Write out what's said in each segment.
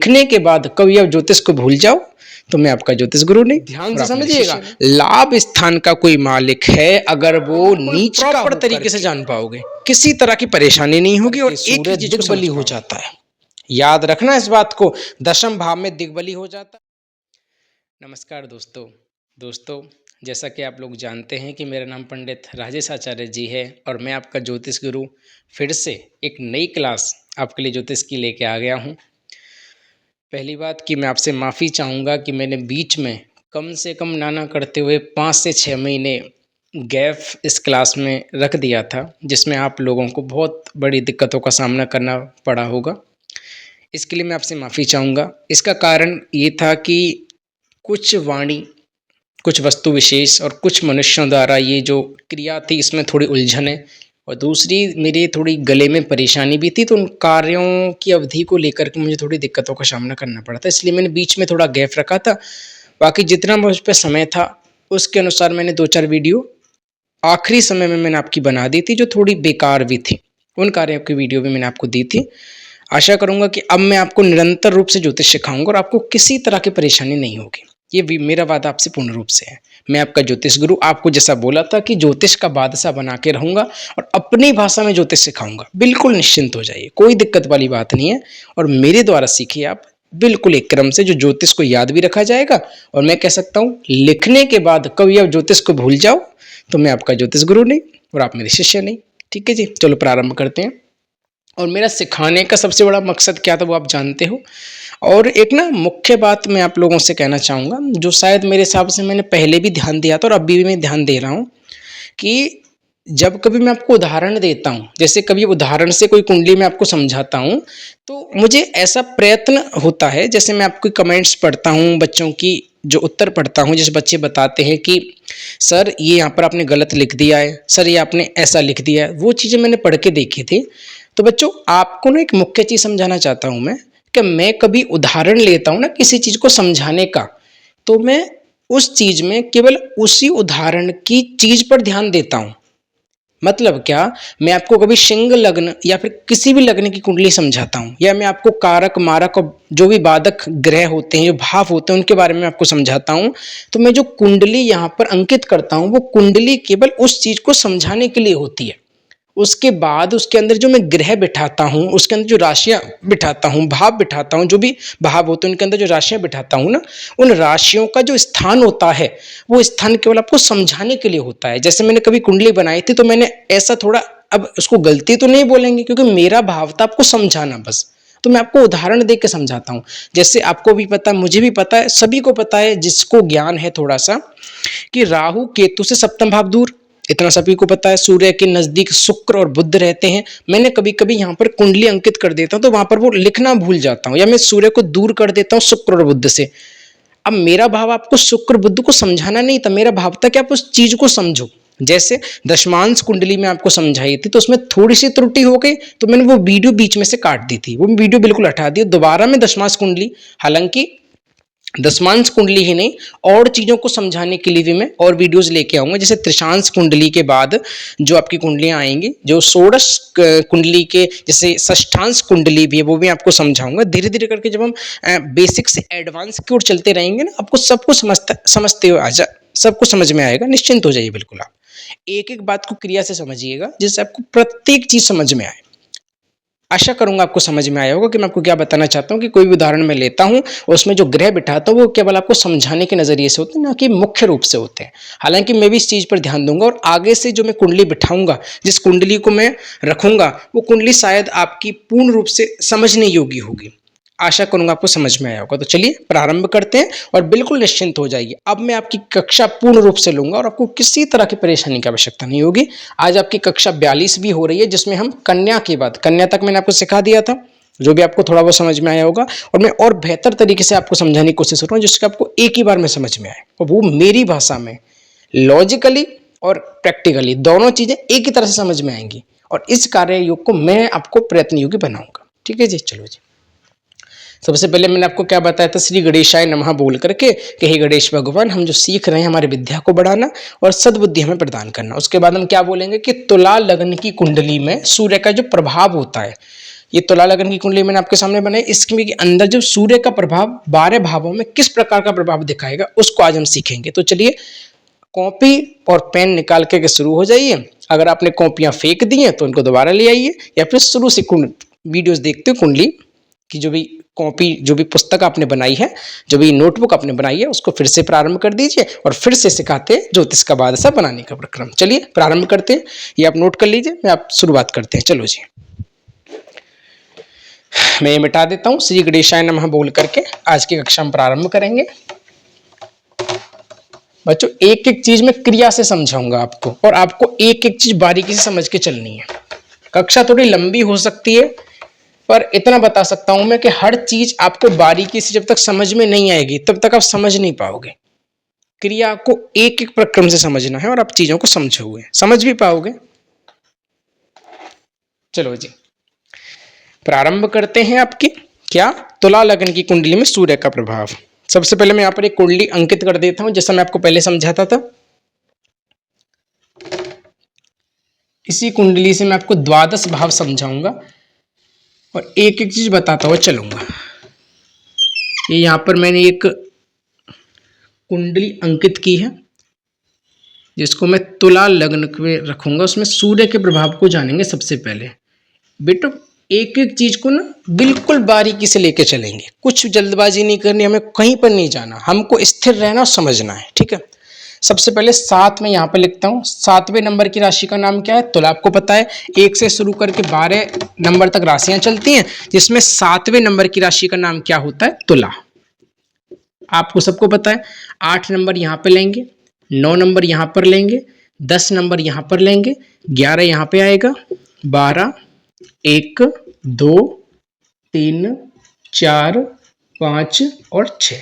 लिखने के बाद कभी आप ज्योतिष को भूल जाओ तो मैं आपका ज्योतिष गुरु नहीं। ध्यान से समझिएगा, लाभ स्थान का कोई मालिक है, अगर वो नीच का प्रॉपर तरीके से जान पाओगे, किसी तरह की परेशानी नहीं होगी और एक ही चीज दिग्बली हो जाता है। याद रखना इस बात को, दशम भाव में दिग्बली हो जाता है। नमस्कार दोस्तों, जैसा कि आप लोग जानते हैं कि मेरा नाम पंडित राजेश आचार्य जी है और मैं आपका ज्योतिष गुरु फिर से एक नई क्लास आपके लिए ज्योतिष की लेके आ गया हूँ। पहली बात कि मैं आपसे माफ़ी चाहूँगा कि मैंने बीच में कम से कम नाना करते हुए 5 से 6 महीने गैप इस क्लास में रख दिया था, जिसमें आप लोगों को बहुत बड़ी दिक्कतों का सामना करना पड़ा होगा। इसके लिए मैं आपसे माफ़ी चाहूँगा। इसका कारण ये था कि कुछ वाणी, कुछ वस्तु विशेष और कुछ मनुष्यों द्वारा ये जो क्रिया थी इसमें थोड़ी उलझन है, और दूसरी मेरे थोड़ी गले में परेशानी भी थी, तो उन कार्यों की अवधि को लेकर के मुझे थोड़ी दिक्कतों का सामना करना पड़ा था, इसलिए मैंने बीच में थोड़ा गैप रखा था। बाकी जितना मुझ पर समय था उसके अनुसार मैंने 2-4 वीडियो आखिरी समय में मैंने आपकी बना दी थी, जो थोड़ी बेकार भी थी। उन कार्यों की वीडियो भी मैंने आपको दी थी। आशा करूँगा कि अब मैं आपको निरंतर रूप से ज्योतिष सिखाऊंगा और आपको किसी तरह की परेशानी नहीं होगी। ये भी मेरा वादा आपसे पूर्ण रूप से है। मैं आपका ज्योतिष गुरु आपको जैसा बोला था कि ज्योतिष का बादशाह बना के रहूँगा और अपनी भाषा में ज्योतिष सिखाऊंगा। बिल्कुल निश्चिंत हो जाइए, कोई दिक्कत वाली बात नहीं है। और मेरे द्वारा सीखिए आप बिल्कुल एक क्रम से, जो ज्योतिष को याद भी रखा जाएगा, और मैं कह सकता हूँ लिखने के बाद कभी आप ज्योतिष को भूल जाओ तो मैं आपका ज्योतिष गुरु नहीं और आप मेरे शिष्य नहीं। ठीक है जी, चलो प्रारंभ करते हैं। और मेरा सिखाने का सबसे बड़ा मकसद क्या था वो आप जानते हो। और एक ना मुख्य बात मैं आप लोगों से कहना चाहूँगा, जो शायद मेरे हिसाब से मैंने पहले भी ध्यान दिया था और अभी भी मैं ध्यान दे रहा हूँ, कि जब कभी मैं आपको उदाहरण देता हूँ, जैसे कभी उदाहरण से कोई कुंडली मैं आपको समझाता हूँ, तो मुझे ऐसा प्रयत्न होता है, जैसे मैं आपको कमेंट्स पढ़ता हूँ, बच्चों की जो उत्तर पढ़ता हूँ, जिस बच्चे बताते हैं कि सर ये यहाँ पर आपने गलत लिख दिया है, सर ये आपने ऐसा लिख दिया है, वो चीज़ें मैंने पढ़ के देखी थी। तो बच्चों आपको ना एक मुख्य चीज़ समझाना चाहता हूँ मैं, कि मैं कभी उदाहरण लेता हूँ ना किसी चीज़ को समझाने का, तो मैं उस चीज़ में केवल उसी उदाहरण की चीज़ पर ध्यान देता हूँ। मतलब क्या, मैं आपको कभी सिंह लग्न या फिर किसी भी लग्न की कुंडली समझाता हूँ, या मैं आपको कारक मारक और जो भी बाधक ग्रह होते हैं, जो भाव होते हैं, उनके बारे में आपको समझाता हूँ, तो मैं जो कुंडली यहाँ पर अंकित करता हूँ वो कुंडली केवल उस चीज़ को समझाने के लिए होती है। उसके बाद उसके अंदर जो मैं ग्रह बिठाता हूँ, उसके अंदर जो राशियाँ बिठाता हूँ, भाव बिठाता हूँ, जो भी भाव होते हैं उनके अंदर जो राशियाँ बिठाता हूँ ना, उन राशियों का जो स्थान होता है वो स्थान केवल आपको समझाने के लिए होता है। जैसे मैंने कभी कुंडली बनाई थी तो मैंने ऐसा थोड़ा, अब उसको गलती तो नहीं बोलेंगे क्योंकि मेरा भाव था आपको समझाना बस, तो मैं आपको उदाहरण देकर समझाता हूँ। जैसे आपको भी पता है, मुझे भी पता है, सभी को पता है जिसको ज्ञान है थोड़ा सा, कि राहु केतु से सप्तम भाव दूर, इतना सभी को पता है। सूर्य के नजदीक शुक्र और बुध रहते हैं। मैंने कभी कभी यहाँ पर कुंडली अंकित कर देता हूँ तो वहां पर वो लिखना भूल जाता हूँ, या मैं सूर्य को दूर कर देता हूँ शुक्र और बुध से। अब मेरा भाव आपको शुक्र बुध को समझाना नहीं था, मेरा भाव था कि आप उस चीज को समझो। जैसे दशमांश कुंडली में आपको समझाई थी तो उसमें थोड़ी सी त्रुटि हो गई, तो मैंने वो वीडियो बीच में से काट दी थी, वो वीडियो बिल्कुल हटा दी। दोबारा में दशमांश कुंडली, हालांकि दशमांश कुंडली ही नहीं और चीज़ों को समझाने के लिए भी मैं और वीडियोस लेके आऊँगा। जैसे त्रिशांश कुंडली के बाद जो आपकी कुंडलियाँ आएंगी, जो षोडश कुंडली के जैसे षष्ठांश कुंडली भी है, वो भी आपको समझाऊंगा। धीरे धीरे करके जब हम बेसिक से एडवांस की ओर चलते रहेंगे ना, आपको सब कुछ समझते हुए सब कुछ समझ में आएगा। निश्चिंत हो जाइए, बिल्कुल आप एक एक बात को क्रिया से समझिएगा, जिससे आपको प्रत्येक चीज़ समझ में आए। आशा करूंगा आपको समझ में आया होगा कि मैं आपको क्या बताना चाहता हूँ, कि कोई भी उदाहरण मैं लेता हूँ और उसमें जो ग्रह बिठाता हूँ वो केवल आपको समझाने के नजरिए से होते हैं, ना कि मुख्य रूप से होते हैं। हालांकि मैं भी इस चीज़ पर ध्यान दूंगा और आगे से जो मैं कुंडली बिठाऊंगा, जिस कुंडली को मैं रखूंगा, वो कुंडली शायद आपकी पूर्ण रूप से समझने योग्य होगी। आशा करूंगा आपको समझ में आया होगा। तो चलिए प्रारंभ करते हैं और बिल्कुल निश्चिंत हो जाइए। अब मैं आपकी कक्षा पूर्ण रूप से लूंगा और आपको किसी तरह की परेशानी की आवश्यकता नहीं होगी। आज आपकी कक्षा 42 भी हो रही है, जिसमें हम कन्या के बाद, कन्या तक मैंने आपको सिखा दिया था, जो भी आपको थोड़ा बहुत समझ में आया होगा, और मैं और बेहतर तरीके से आपको समझाने की कोशिश कर रहा हूँ, जिसका आपको एक ही बार में समझ में आए, और वो मेरी भाषा में लॉजिकली और प्रैक्टिकली दोनों चीजें एक ही तरह से समझ में आएंगी। और इस कार्य योग को मैं आपको प्रयत्न योग्य बनाऊंगा। ठीक है जी, चलो जी। सबसे पहले मैंने आपको क्या बताया था, श्री गणेशाय नमः बोल करके कि हे गणेश भगवान, हम जो सीख रहे हैं हमारी विद्या को बढ़ाना और सद्बुद्धि हमें प्रदान करना। उसके बाद हम क्या बोलेंगे कि तुला लग्न की कुंडली में सूर्य का जो प्रभाव होता है, ये तुला लगन की कुंडली मैंने आपके सामने बनाई। इसके अंदर जो सूर्य का प्रभाव 12 भावों में किस प्रकार का प्रभाव दिखाएगा उसको आज हम सीखेंगे। तो चलिए कॉपी और पेन निकाल के शुरू हो जाइए। अगर आपने कॉपियां फेंक दी हैं तो उनको दोबारा ले आइए, या फिर शुरू से वीडियोस देखते हो कुंडली की, जो भी कॉपी, जो भी पुस्तक आपने बनाई है, जो भी नोटबुक आपने बनाई है, उसको फिर से प्रारंभ कर दीजिए और फिर से सिखाते हैं ज्योतिष का बादशाह बनाने का प्रक्रम। चलिए प्रारंभ करते हैं। ये आप नोट कर लीजिए, मैं आप शुरुआत करते हैं। चलो जी, मैं ये मिटा देता हूं। श्री गणेशाय नमः बोल करके आज की कक्षा में प्रारंभ करेंगे। बच्चों एक एक चीज में क्रिया से समझाऊंगा आपको, और आपको एक एक चीज बारीकी से समझ के चलनी है। कक्षा थोड़ी लंबी हो सकती है, पर इतना बता सकता हूं मैं कि हर चीज आपको बारीकी से जब तक समझ में नहीं आएगी तब तक आप समझ नहीं पाओगे। क्रिया को एक एक प्रक्रम से समझना है और आप चीजों को समझोगे, समझ भी पाओगे। चलो जी प्रारंभ करते हैं। आपकी क्या तुला लगन की कुंडली में सूर्य का प्रभाव। सबसे पहले मैं यहां पर एक कुंडली अंकित कर देता हूं, जैसा मैं आपको पहले समझाता था। इसी कुंडली से मैं आपको द्वादश भाव समझाऊंगा और एक एक चीज बताता हुआ चलूंगा। ये यहां पर मैंने एक कुंडली अंकित की है, जिसको मैं तुला लग्न में रखूंगा। उसमें सूर्य के प्रभाव को जानेंगे। सबसे पहले बेटो एक एक चीज को ना बिल्कुल बारीकी से लेके चलेंगे, कुछ जल्दबाजी नहीं करनी, हमें कहीं पर नहीं जाना, हमको स्थिर रहना और समझना है, ठीक है। सबसे पहले 7 में यहाँ पर लिखता हूँ। 7वें नंबर की राशि का नाम क्या है? तुला। आपको पता है 1 से शुरू करके 12 नंबर तक राशियां चलती हैं, जिसमें 7वें नंबर की राशि का नाम क्या होता है? तुला। आपको सबको पता है। 8 नंबर यहाँ पे लेंगे, 9 नंबर यहाँ पर लेंगे, 10 नंबर यहाँ पर लेंगे, 11 यहाँ पे आएगा, 12, 1, 2, 3, 4, 5 और 6।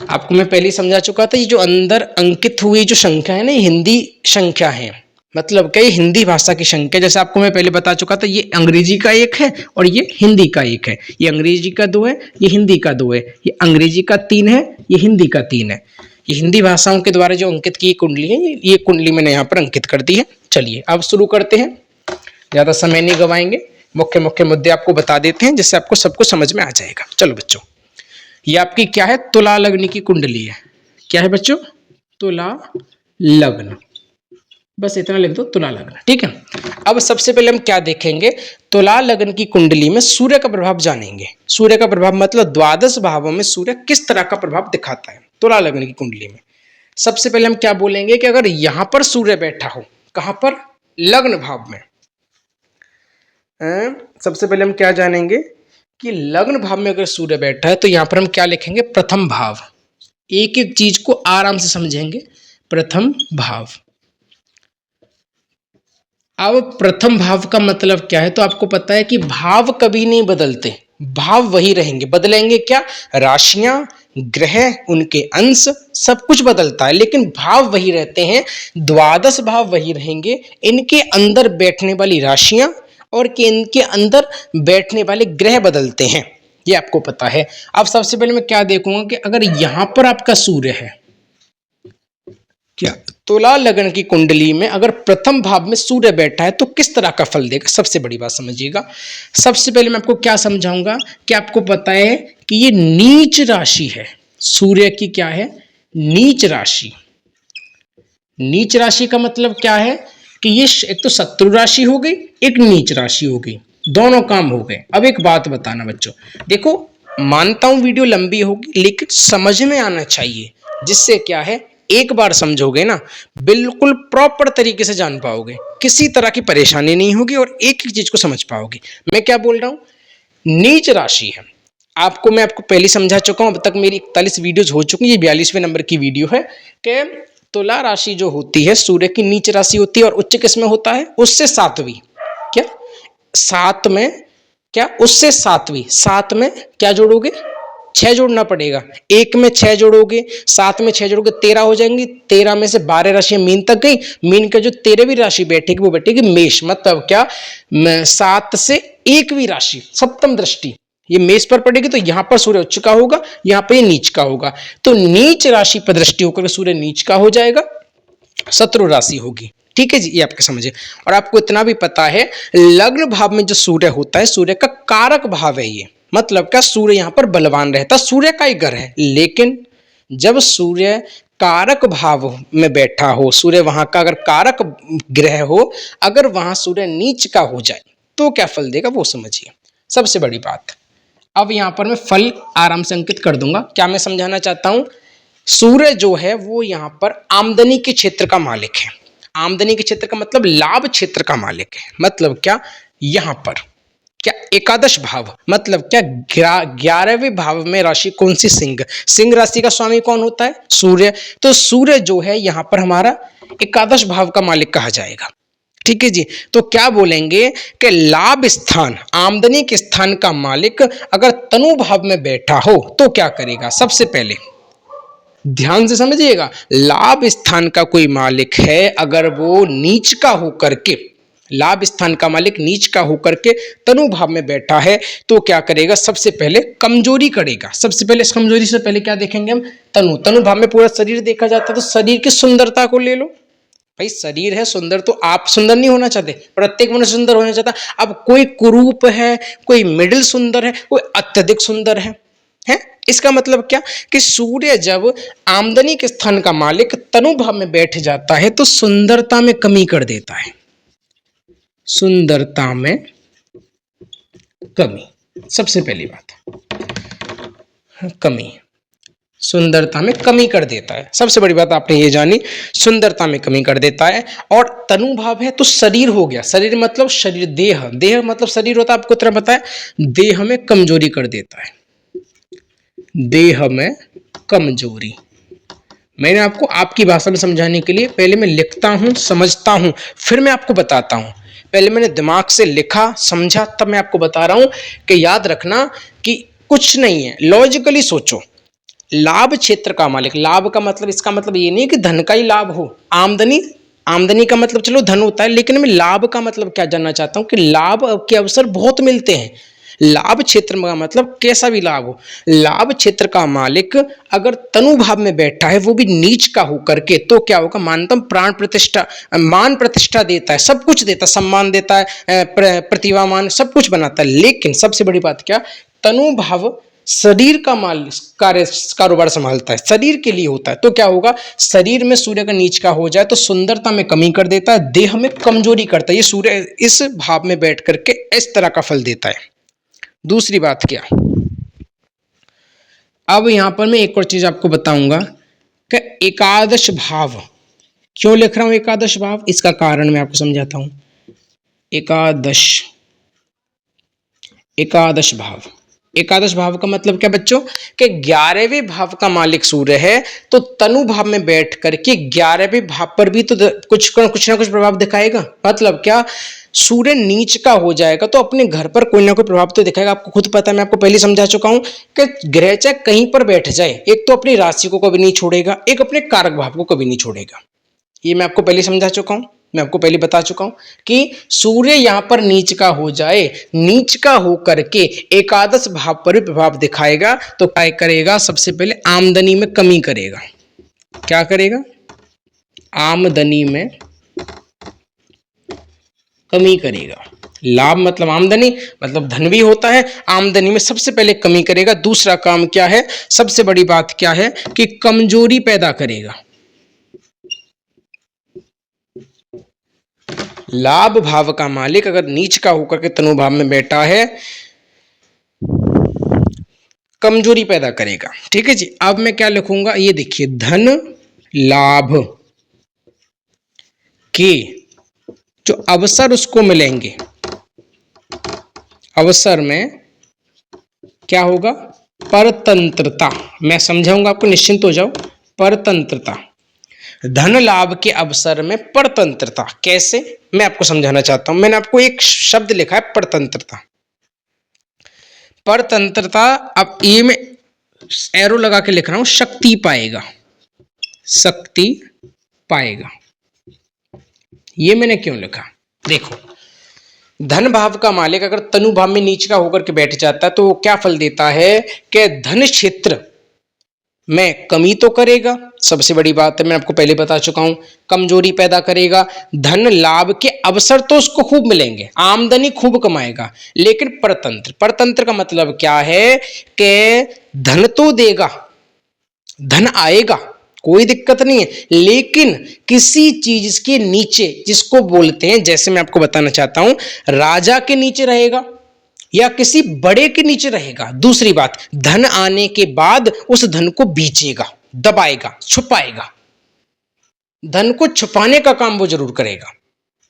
आपको मैं पहले समझा चुका था। ये जो अंदर अंकित हुई जो संख्या है ना, ये हिंदी संख्या है, मतलब क्या, ये हिंदी भाषा की संख्या। जैसे आपको मैं पहले बता चुका था, ये अंग्रेजी का 1 है और ये हिंदी का 1 है। ये अंग्रेजी का 2 है, ये हिंदी का 2 है। ये अंग्रेजी का 3 है, ये हिंदी का 3 है। ये हिंदी भाषाओं के द्वारा जो अंकित की कुंडली है, ये कुंडली मैंने यहाँ पर अंकित कर दी है। चलिए अब शुरू करते हैं, ज्यादा समय नहीं गवाएंगे। मुख्य मुख्य मुद्दे आपको बता देते हैं, जिससे आपको सब कुछ समझ में आ जाएगा। चलो बच्चों, ये आपकी क्या है? तुला लग्न की कुंडली है। क्या है बच्चों? तुला लग्न। बस इतना लिख दो, तुला लग्न, ठीक है। अब सबसे पहले हम क्या देखेंगे? तुला लग्न की कुंडली में सूर्य का प्रभाव जानेंगे। सूर्य का प्रभाव मतलब द्वादश भावों में सूर्य किस तरह का प्रभाव दिखाता है तुला लग्न की कुंडली में। सबसे पहले हम क्या बोलेंगे कि अगर यहां पर सूर्य बैठा हो, कहां पर? लग्न भाव में। सबसे पहले हम क्या जानेंगे कि लग्न भाव में अगर सूर्य बैठा है तो यहां पर हम क्या लिखेंगे? प्रथम भाव। एक एक चीज को आराम से समझेंगे। प्रथम भाव। अब प्रथम भाव का मतलब क्या है? तो आपको पता है कि भाव कभी नहीं बदलते, भाव वही रहेंगे। बदलेंगे क्या? राशियां, ग्रह, उनके अंश, सब कुछ बदलता है, लेकिन भाव वही रहते हैं। द्वादश भाव वही रहेंगे। इनके अंदर बैठने वाली राशियां और कि इनके अंदर बैठने वाले ग्रह बदलते हैं, ये आपको पता है। अब सबसे पहले मैं क्या देखूंगा कि अगर यहां पर आपका सूर्य है, क्या तुला लग्न की कुंडली में अगर प्रथम भाव में सूर्य बैठा है तो किस तरह का फल देगा? सबसे बड़ी बात समझिएगा। सबसे पहले मैं आपको क्या समझाऊंगा कि आपको पता है कि ये नीच राशि है। सूर्य की क्या है? नीच राशि। नीच राशि का मतलब क्या है कि ये एक तो शत्रु राशि हो गई, एक नीच राशि हो गई, दोनों काम हो गए। अब एक बात बताना बच्चों, देखो मानता हूं वीडियो लंबी होगी, लेकिन समझ में आना चाहिए, जिससे क्या है एक बार समझोगे ना बिल्कुल प्रॉपर तरीके से जान पाओगे, किसी तरह की परेशानी नहीं होगी और एक एक चीज को समझ पाओगे। मैं क्या बोल रहा हूं? नीच राशि है। मैं आपको पहले समझा चुका हूं, अब तक मेरी 41 वीडियोज हो चुकी है। ये 42वें नंबर की वीडियो है कि तुला राशि जो होती है सूर्य की नीच राशि होती है और उच्च किस में होता है? उससे 7वीं। क्या 7 में? क्या उससे 7वीं? 7 में क्या जोड़ोगे? 6 जोड़ना पड़ेगा। 1 में 6 जोड़ोगे, 7 में 6 जोड़ोगे, 13 हो जाएंगी। 13 में से 12 राशियां मीन तक गई। मीन का जो 13वीं राशि बैठेगी वो बैठेगी मेष। मतलब क्या? 7 से 1वीं राशि, सप्तम दृष्टि, ये मेष पर पड़ेगी तो यहां पर सूर्य उच्च का होगा, यहां पर ये नीच का होगा। तो नीच राशि पर दृष्टि होकर सूर्य नीच का हो जाएगा, शत्रु राशि होगी। ठीक है जी, ये आपके समझिए। और आपको इतना भी पता है लग्न भाव में जो सूर्य होता है, सूर्य का कारक भाव है ये, मतलब क्या सूर्य यहाँ पर बलवान रहता, सूर्य का ही घर है। लेकिन जब सूर्य कारक भाव में बैठा हो, सूर्य वहां का अगर कारक ग्रह हो, अगर वहां सूर्य नीच का हो जाए तो क्या फल देगा वो समझिए, सबसे बड़ी बात। अब यहां पर मैं फल आराम से अंकित कर दूंगा। क्या मैं समझाना चाहता हूं, सूर्य जो है वो यहां पर आमदनी के क्षेत्र का मालिक है। आमदनी के क्षेत्र का मतलब लाभ क्षेत्र का मालिक है। मतलब क्या, यहां पर क्या एकादश भाव, मतलब क्या 11वें भाव में राशि कौन सी, सिंह। सिंह राशि का स्वामी कौन होता है, सूर्य। तो सूर्य जो है यहां पर हमारा एकादश भाव का मालिक कहा जाएगा। ठीक है जी। तो क्या बोलेंगे कि लाभ स्थान, आमदनी के स्थान का मालिक अगर तनु भाव में बैठा हो तो क्या करेगा, सबसे पहले ध्यान से समझिएगा, लाभ स्थान का कोई मालिक है अगर वो नीच का होकर के, लाभ स्थान का मालिक नीच का होकर के तनु भाव में बैठा है तो क्या करेगा, सबसे पहले कमजोरी करेगा। सबसे पहले इस कमजोरी से पहले क्या देखेंगे हम, तनु। तनु भाव में पूरा शरीर देखा जाता है, तो शरीर की सुंदरता को ले लो। भाई शरीर है सुंदर, तो आप सुंदर नहीं होना चाहते, प्रत्येक मनुष्य सुंदर होना चाहता। अब कोई कुरूप है, कोई मिडिल सुंदर है, कोई अत्यधिक सुंदर है। इसका मतलब क्या कि सूर्य जब आमदनी के स्थान का मालिक तनु भाव में बैठ जाता है तो सुंदरता में कमी कर देता है, सुंदरता में कमी। सबसे पहली बात, कमी, सुंदरता में कमी कर देता है। सबसे बड़ी बात आपने ये जानी, सुंदरता में कमी कर देता है। और तनु भाव है तो शरीर हो गया, शरीर मतलब शरीर, देह, देह मतलब शरीर होता है, आपको तरह बताया, देह में कमजोरी कर देता है, देह में कमजोरी। मैंने आपको आपकी भाषा में समझाने के लिए पहले मैं लिखता हूं, समझता हूं, फिर मैं आपको बताता हूं। पहले मैंने दिमाग से लिखा, समझा, तब मैं आपको बता रहा हूं कि याद रखना कि कुछ नहीं है, लॉजिकली सोचो। लाभ क्षेत्र का मालिक, लाभ का मतलब, इसका मतलब ये नहीं कि धन का ही लाभ हो, आमदनी, आमदनी का मतलब चलो धन होता है, लेकिन मैं लाभ का मतलब क्या जानना चाहता हूं कि लाभ के अवसर बहुत मिलते हैं। लाभ क्षेत्र का मतलब कैसा भी लाभ हो, लाभ क्षेत्र का मालिक अगर तनु भाव में बैठा है, वो भी नीच का होकर के, तो क्या होगा, मानतम प्राण प्रतिष्ठा, मान प्रतिष्ठा देता है, सब कुछ देता है, सम्मान देता है, प्रतिभा मान सब कुछ बनाता है। लेकिन सबसे बड़ी बात क्या, तनु भाव शरीर का माल कार्य कारोबार संभालता है, शरीर के लिए होता है। तो क्या होगा, शरीर में सूर्य का नीच का हो जाए तो सुंदरता में कमी कर देता है, देह में कमजोरी करता है। ये सूर्य इस भाव में बैठ करके इस तरह का फल देता है। दूसरी बात क्या, अब यहां पर मैं एक और चीज आपको बताऊंगा कि एकादश भाव क्यों लिख रहा हूं, एकादश भाव, इसका कारण मैं आपको समझाता हूं। एकादश, एकादश भाव, एकादश भाव का मतलब क्या बच्चों कि 11वें भाव का मालिक सूर्य है, तो तनु भाव में बैठ करके 11वें भाव पर भी तो कुछ ना कुछ प्रभाव दिखाएगा। मतलब क्या, सूर्य नीच का हो जाएगा तो अपने घर पर कोई ना कोई प्रभाव तो दिखाएगा। आपको खुद पता है, मैं आपको पहले समझा चुका हूं कि ग्रह चाहे कहीं पर बैठ जाए, एक तो अपनी राशि को कभी नहीं छोड़ेगा, एक अपने कारक भाव को कभी नहीं छोड़ेगा। ये मैं आपको पहले समझा चुका हूं, मैं आपको पहले बता चुका हूं कि सूर्य यहां पर नीच का हो जाए, नीच का होकर के एकादश भाव पर भी प्रभाव दिखाएगा, तो क्या करेगा, सबसे पहले आमदनी में कमी करेगा। क्या करेगा, आमदनी में कमी करेगा। लाभ मतलब आमदनी, मतलब धन भी होता है, आमदनी में सबसे पहले कमी करेगा। दूसरा काम क्या है, सबसे बड़ी बात क्या है कि कमजोरी पैदा करेगा। लाभ भाव का मालिक अगर नीच का होकर के तनु भाव में बैठा है, कमजोरी पैदा करेगा। ठीक है जी। अब मैं क्या लिखूंगा, ये देखिए, धन लाभ के जो अवसर उसको मिलेंगे, अवसर में क्या होगा, परतंत्रता। मैं समझाऊंगा आपको, निश्चिंत हो जाओ। परतंत्रता, धन लाभ के अवसर में परतंत्रता। कैसे, मैं आपको समझाना चाहता हूं। मैंने आपको एक शब्द लिखा है, परतंत्रता। परतंत्रता, अब ये मैं एरो लगा के लिख रहा हूं, शक्ति पाएगा, शक्ति पाएगा। ये मैंने क्यों लिखा, देखो, धन भाव का मालिक अगर तनु भाव में नीच का होकर के बैठ जाता है तो वो क्या फल देता है कि धन क्षेत्र में कमी तो करेगा, सबसे बड़ी बात है, मैं आपको पहले बता चुका हूं, कमजोरी पैदा करेगा। धन लाभ के अवसर तो उसको खूब मिलेंगे, आमदनी खूब कमाएगा, लेकिन परतंत्र, परतंत्र का मतलब क्या है कि धन तो देगा, धन आएगा, कोई दिक्कत नहीं है, लेकिन किसी चीज के नीचे, जिसको बोलते हैं, जैसे मैं आपको बताना चाहता हूं, राजा के नीचे रहेगा या किसी बड़े के नीचे रहेगा। दूसरी बात, धन आने के बाद उस धन को बेचेगा, दबाएगा, छुपाएगा, धन को छुपाने का काम वो जरूर करेगा।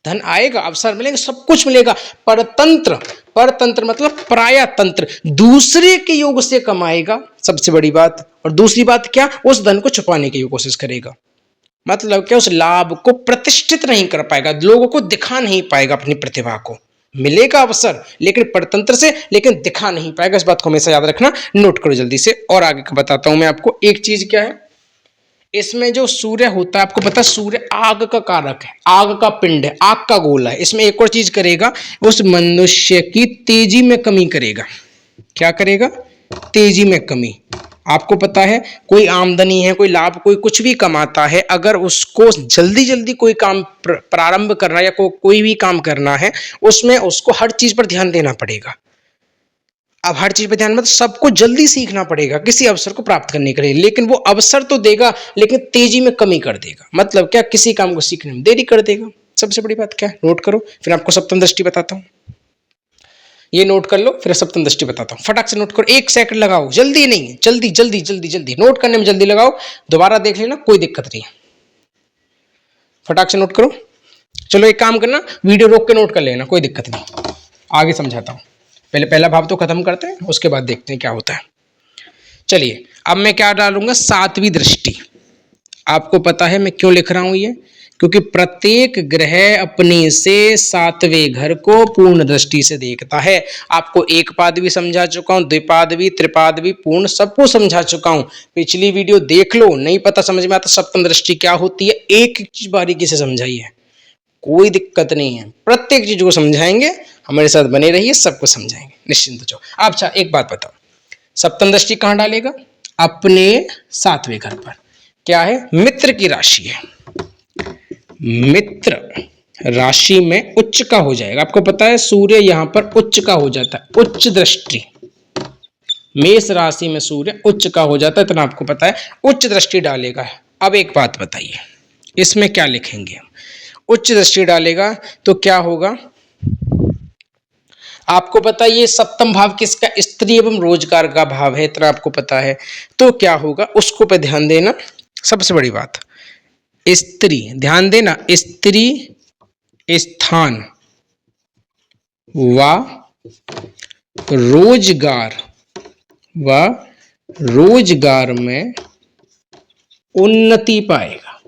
धन आएगा, अवसर मिलेंगे, सब कुछ मिलेगा। परतंत्र, परतंत्र मतलब पराया तंत्र, दूसरे के योग से कमाएगा, सबसे बड़ी बात। और दूसरी बात क्या, उस धन को छुपाने की कोशिश करेगा। मतलब क्या, उस लाभ को प्रतिष्ठित नहीं कर पाएगा, लोगों को दिखा नहीं पाएगा अपनी प्रतिभा को। मिलेगा अवसर लेकिन परतंत्र से, लेकिन दिखा नहीं पाएगा। इस बात को हमेशा याद रखना, नोट करो जल्दी से। और आगे का बताता हूं मैं आपको। एक चीज क्या है, इसमें जो सूर्य होता है, आपको पता है सूर्य आग का कारक है, आग का पिंड है, आग का गोला है। इसमें एक और चीज करेगा, उस मनुष्य की तेजी में कमी करेगा। क्या करेगा, तेजी में कमी। आपको पता है कोई आमदनी है, कोई लाभ, कोई कुछ भी कमाता है, अगर उसको जल्दी जल्दी कोई काम प्रारंभ करना या कोई भी काम करना है, उसमें उसको हर चीज पर ध्यान देना पड़ेगा। अब हर चीज पर ध्यान, मतलब सबको जल्दी सीखना पड़ेगा किसी अवसर को प्राप्त करने के लिए, लेकिन वो अवसर तो देगा लेकिन तेजी में कमी कर देगा। मतलब क्या, किसी काम को सीखने में देरी कर देगा। सबसे बड़ी बात क्या है, नोट करो, फिर आपको सप्तम दृष्टि बताता हूं। ये नोट कर लो, फिर सप्तम दृष्टि बताता हूं। फटाक से नोट करो, 1 सेकंड लगाओ, जल्दी नहीं है, जल्दी जल्दी जल्दी जल्दी, नोट करने में जल्दी लगाओ, दोबारा देख लेना, कोई दिक्कत नहीं है। फटाक से नोट करो। चलो एक काम करना, वीडियो रोक के नोट कर लेना, कोई दिक्कत नहीं, आगे समझाता हूं। पहले पहला भाव तो खत्म करते हैं, उसके बाद देखते हैं क्या होता है। चलिए अब मैं क्या डालूंगा, सातवीं दृष्टि। आपको पता है मैं क्यों लिख रहा हूं ये, क्योंकि प्रत्येक ग्रह अपने से सातवें घर को पूर्ण दृष्टि से देखता है। आपको एक पाद भी समझा चुका हूं, द्विपाद भी, त्रिपाद भी, पूर्ण, सबको समझा चुका हूं। पिछली वीडियो देख लो, नहीं पता समझ में आता सप्तम दृष्टि क्या होती है, एक चीज बारीकी से समझाइए, कोई दिक्कत नहीं है, प्रत्येक चीज को समझाएंगे। हमारे साथ बने रहिए, सबको समझाएंगे, निश्चिंत हो। अच्छा एक बात बताओ, सप्तम दृष्टि कहां डालेगा, अपने सातवें घर पर। क्या है, मित्र की राशि है, मित्र राशि में उच्च का हो जाएगा। आपको पता है सूर्य यहां पर उच्च का हो जाता है, उच्च दृष्टि, मेष राशि में सूर्य उच्च का हो जाता है, इतना आपको पता है, उच्च दृष्टि डालेगा। अब एक बात बताइए, इसमें क्या लिखेंगे हम, उच्च दृष्टि डालेगा तो क्या होगा, आपको पता है ये सप्तम भाव किसका, स्त्री एवं रोजगार का भाव है, इतना आपको पता है। तो क्या होगा, उसको पे ध्यान देना, सबसे बड़ी बात, स्त्री, ध्यान देना, स्त्री स्थान व रोजगार में उन्नति पाएगा।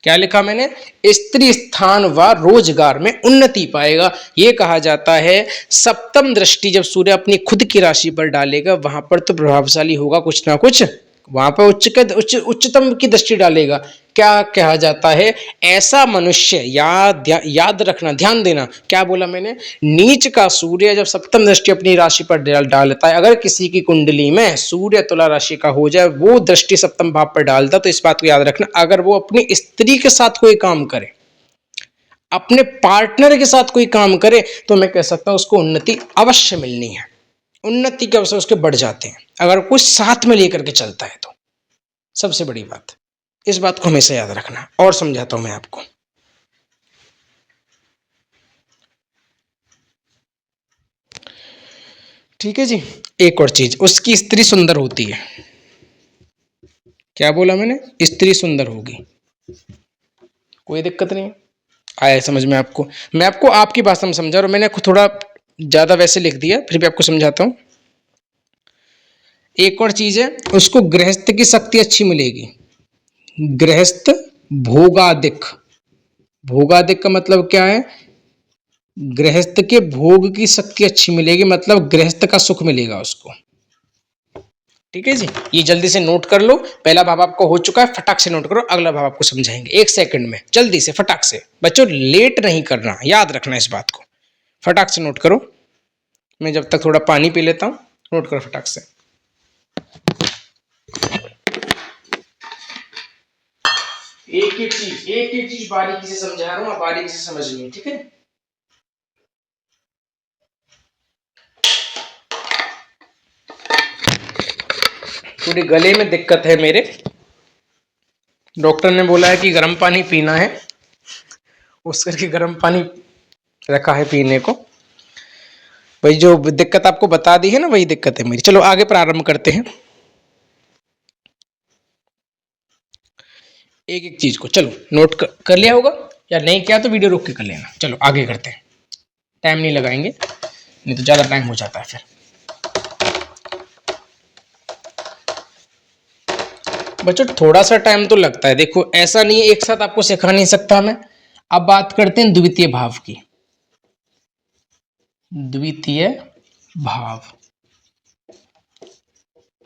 क्या लिखा मैंने, स्त्री स्थान व रोजगार में उन्नति पाएगा। यह कहा जाता है सप्तम दृष्टि जब सूर्य अपनी खुद की राशि पर डालेगा, वहां पर तो प्रभावशाली होगा कुछ ना कुछ, वहां पर उच्चतम की दृष्टि डालेगा। क्या कहा जाता है, ऐसा मनुष्य, याद रखना, ध्यान देना, क्या बोला मैंने, नीच का सूर्य जब सप्तम दृष्टि अपनी राशि पर डालता है, अगर किसी की कुंडली में सूर्य तुला राशि का हो जाए, वो दृष्टि सप्तम भाव पर डालता, तो इस बात को याद रखना, अगर वो अपनी स्त्री के साथ कोई काम करे, अपने पार्टनर के साथ कोई काम करे, तो मैं कह सकता हूं उसको उन्नति अवश्य मिलनी है, उन्नति के अवसर उसके बढ़ जाते हैं, अगर कोई साथ में लेकर के चलता है तो। सबसे बड़ी बात, इस बात को हमेशा याद रखना। और समझाता हूं मैं आपको, ठीक है जी। एक और चीज, उसकी स्त्री सुंदर होती है। क्या बोला मैंने, स्त्री सुंदर होगी, कोई दिक्कत नहीं, आया समझ में आपको। मैं आपको आपकी भाषा में समझा रहा हूं, मैंने थोड़ा ज्यादा वैसे लिख दिया, फिर भी आपको समझाता हूं। एक और चीज है, उसको गृहस्थ की शक्ति अच्छी मिलेगी, गृहस्थ भोगादिक, भोगादिक का मतलब क्या है, गृहस्थ के भोग की शक्ति अच्छी मिलेगी, मतलब गृहस्थ का सुख मिलेगा उसको। ठीक है जी, ये जल्दी से नोट कर लो, पहला भाव आपको हो चुका है, फटाक से नोट करो, अगला भाव आपको समझाएंगे 1 सेकंड में, जल्दी से फटाक से, बच्चों लेट नहीं करना, याद रखना इस बात को, फटाक से नोट करो। मैं जब तक थोड़ा पानी पी लेता हूं, नोट करो फटाक से। एक एक चीज बारीकी से समझा रहा हूँ, आप बारीकी से समझनी है, ठीक है। पूरे गले में दिक्कत है मेरे, डॉक्टर ने बोला है कि गर्म पानी पीना है, उस करके गर्म पानी रखा है पीने को। वही जो दिक्कत आपको बता दी है ना, वही दिक्कत है मेरी। चलो आगे प्रारंभ करते हैं एक एक चीज को। चलो नोट कर लिया होगा, या नहीं किया तो वीडियो रोक के कर लेना। चलो आगे करते हैं, टाइम नहीं लगाएंगे, नहीं तो ज्यादा टाइम हो जाता है फिर। बच्चों थोड़ा सा टाइम तो लगता है, देखो ऐसा नहीं एक साथ आपको सिखा नहीं सकता मैं। अब बात करते हैं द्वितीय भाव की। द्वितीय भाव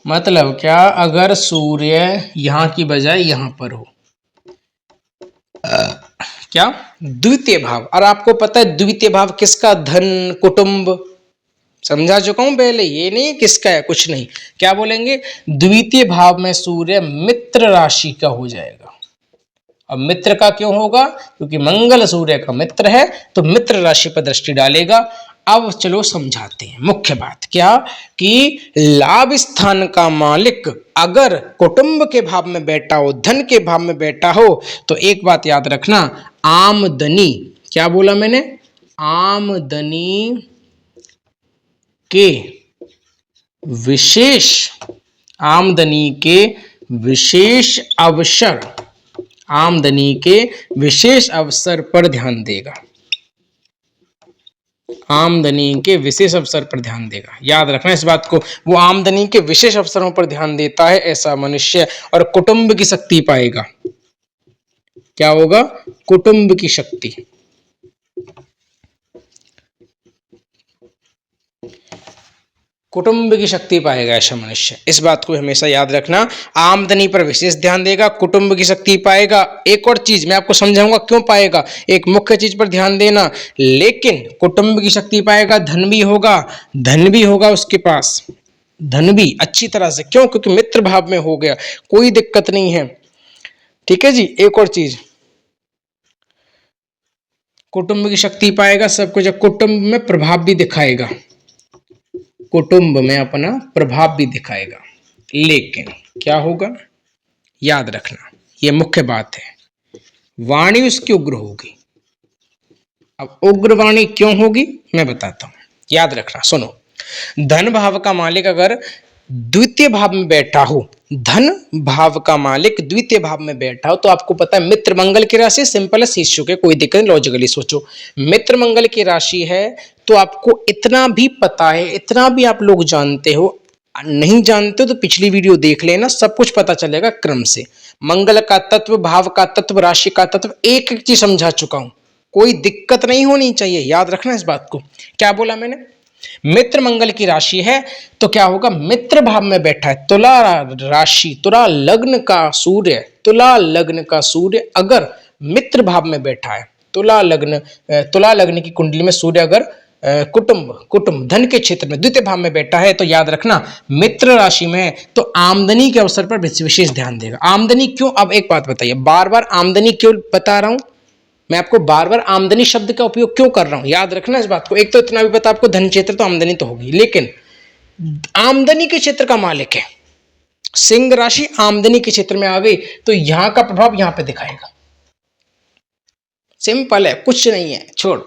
मतलब क्या, अगर सूर्य यहां की बजाय यहां पर हो, क्या द्वितीय भाव। और आपको पता है द्वितीय भाव किसका, धन कुटुंब, समझा चुका हूं पहले, ये नहीं किसका है, कुछ नहीं। क्या बोलेंगे, द्वितीय भाव में सूर्य मित्र राशि का हो जाएगा। अब मित्र का क्यों होगा, क्योंकि मंगल सूर्य का मित्र है, तो मित्र राशि पर दृष्टि डालेगा। अब चलो समझाते हैं मुख्य बात, क्या कि लाभ स्थान का मालिक अगर कुटुंब के भाव में बैठा हो, धन के भाव में बैठा हो, तो एक बात याद रखना, आमदनी, क्या बोला मैंने, आमदनी के विशेष, आमदनी के विशेष अवसर, आमदनी के विशेष अवसर पर ध्यान देगा, आमदनी के विशेष अवसर पर ध्यान देगा। याद रखना इस बात को, वो आमदनी के विशेष अवसरों पर ध्यान देता है ऐसा मनुष्य, और कुटुंब की शक्ति पाएगा। क्या होगा, कुटुंब की शक्ति, कुटुंब की शक्ति पाएगा ऐसा मनुष्य। इस बात को हमेशा याद रखना, आमदनी पर विशेष ध्यान देगा, कुटुंब की शक्ति पाएगा। एक और चीज मैं आपको समझाऊंगा क्यों पाएगा, एक मुख्य चीज पर ध्यान देना। लेकिन कुटुंब की शक्ति पाएगा, धन भी होगा, धन भी होगा उसके पास, धन भी अच्छी तरह से, क्यों, क्योंकि मित्र भाव में हो गया, कोई दिक्कत नहीं है, ठीक है जी। एक और चीज, कुटुंब की शक्ति पाएगा सब कुछ, कुटुंब में प्रभाव भी दिखाएगा, कुटुंब में अपना प्रभाव भी दिखाएगा। लेकिन क्या होगा, याद रखना, यह मुख्य बात है, वाणी उसकी उग्र होगी। अब उग्र वाणी क्यों होगी मैं बताता हूं, याद रखना, सुनो। धन भाव का मालिक अगर द्वितीय भाव में बैठा हो, धन भाव का मालिक द्वितीय भाव में बैठा हो, तो आपको पता है मित्र मंगल की राशि, सिंपल है, शिष्य के कोई दिक्कत नहीं, लॉजिकली सोचो, मित्र मंगल की राशि है, तो आपको इतना भी पता है, इतना भी आप लोग जानते हो, नहीं जानते हो तो पिछली वीडियो देख लेना, सब कुछ पता चलेगा क्रम से। मंगल का तत्व, भाव का तत्व, राशि का तत्व, एक एक चीज समझा चुका हूं, कोई दिक्कत नहीं होनी चाहिए, याद रखना इस बात को। क्या बोला मैंने, मित्र मंगल की राशि है, तो क्या होगा, मित्र भाव में बैठा है, तुला राशि, तुला लग्न का सूर्य, तुला लग्न का सूर्य अगर मित्र भाव में बैठा है, तुला लग्न की कुंडली में सूर्य अगर कुटुंब धन के क्षेत्र में द्वितीय भाव में बैठा है, तो याद रखना मित्र राशि में, तो आमदनी के अवसर पर विशेष ध्यान देगा। आमदनी क्यों, अब एक बात बताइए, बार बार आमदनी क्यों बता रहा हूं मैं आपको, बार बार आमदनी शब्द का उपयोग क्यों कर रहा हूं, याद रखना इस बात को। एक तो इतना भी पता आपको, धन क्षेत्र तो आमदनी तो होगी, लेकिन आमदनी के क्षेत्र का मालिक है सिंह राशि, आमदनी के क्षेत्र में आ गई, तो यहां का प्रभाव यहां पे दिखाएगा। सिंपल है, कुछ नहीं है, छोड़।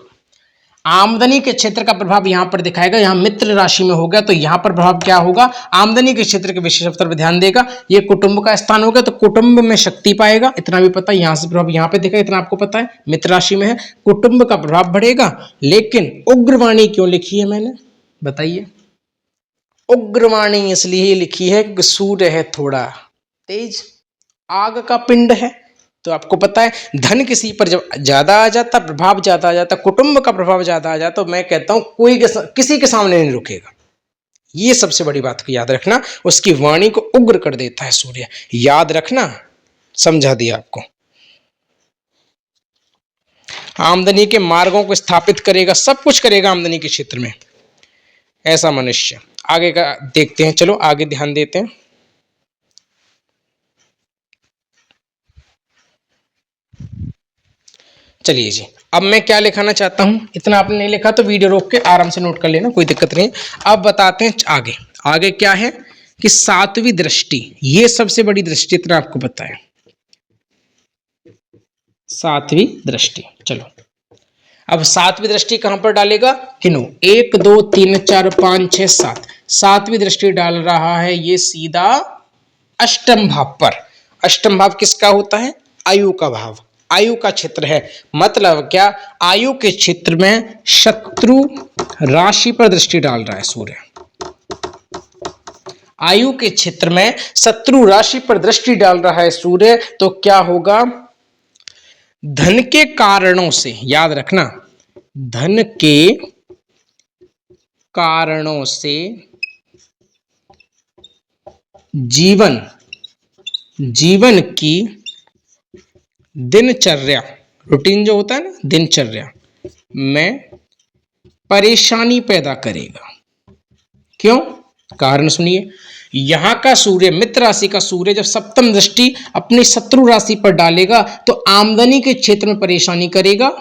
आमदनी के क्षेत्र का प्रभाव यहां पर दिखाएगा, यहां मित्र राशि में हो गया, तो यहां पर प्रभाव क्या होगा, आमदनी के क्षेत्र के विशेष अवसर पर ध्यान देगा। ये कुटुंब का स्थान हो गया, तो कुटुंब में शक्ति पाएगा, इतना भी पता है, यहां से प्रभाव यहां पे दिखेगा, इतना आपको पता है, मित्र राशि में है, कुटुंब का प्रभाव बढ़ेगा। लेकिन उग्रवाणी क्यों लिखी है मैंने, बताइए। उग्रवाणी इसलिए लिखी है क्योंकि सूर्य है थोड़ा तेज, आग का पिंड है, तो आपको पता है धन किसी पर जब ज्यादा आ जाता, प्रभाव ज्यादा आ जाता, कुटुंब का प्रभाव ज्यादा आ जाता, तो मैं कहता हूं कोई किसी के सामने नहीं रुकेगा। ये सबसे बड़ी बात को याद रखना, उसकी वाणी को उग्र कर देता है सूर्य, याद रखना, समझा दिया आपको। आमदनी के मार्गों को स्थापित करेगा, सब कुछ करेगा आमदनी के क्षेत्र में ऐसा मनुष्य। आगे का देखते हैं, चलो आगे ध्यान देते हैं। चलिए जी, अब मैं क्या लिखाना चाहता हूं, इतना आपने नहीं लिखा तो वीडियो रोक के आराम से नोट कर लेना, कोई दिक्कत नहीं। अब बताते हैं आगे। आगे क्या है कि सातवीं दृष्टि, ये सबसे बड़ी दृष्टि, इतना आपको पता है, सातवीं दृष्टि। चलो, अब सातवीं दृष्टि कहां पर डालेगा, किनो 1 2 3 4 5 6 7, सातवीं दृष्टि डाल रहा है ये सीधा अष्टम भाव पर। अष्टम भाव किसका होता है, आयु का भाव, आयु का क्षेत्र है। मतलब क्या, आयु के क्षेत्र में शत्रु राशि पर दृष्टि डाल रहा है सूर्य। आयु के क्षेत्र में शत्रु राशि पर दृष्टि डाल रहा है सूर्य, तो क्या होगा, धन के कारणों से, याद रखना, धन के कारणों से जीवन की दिनचर्या, रूटीन जो होता है ना, दिनचर्या में परेशानी पैदा करेगा। क्यों, कारण सुनिए। यहां का सूर्य, मित्र राशि का सूर्य जब सप्तम दृष्टि अपनी शत्रु राशि पर डालेगा तो आमदनी के क्षेत्र में परेशानी करेगा।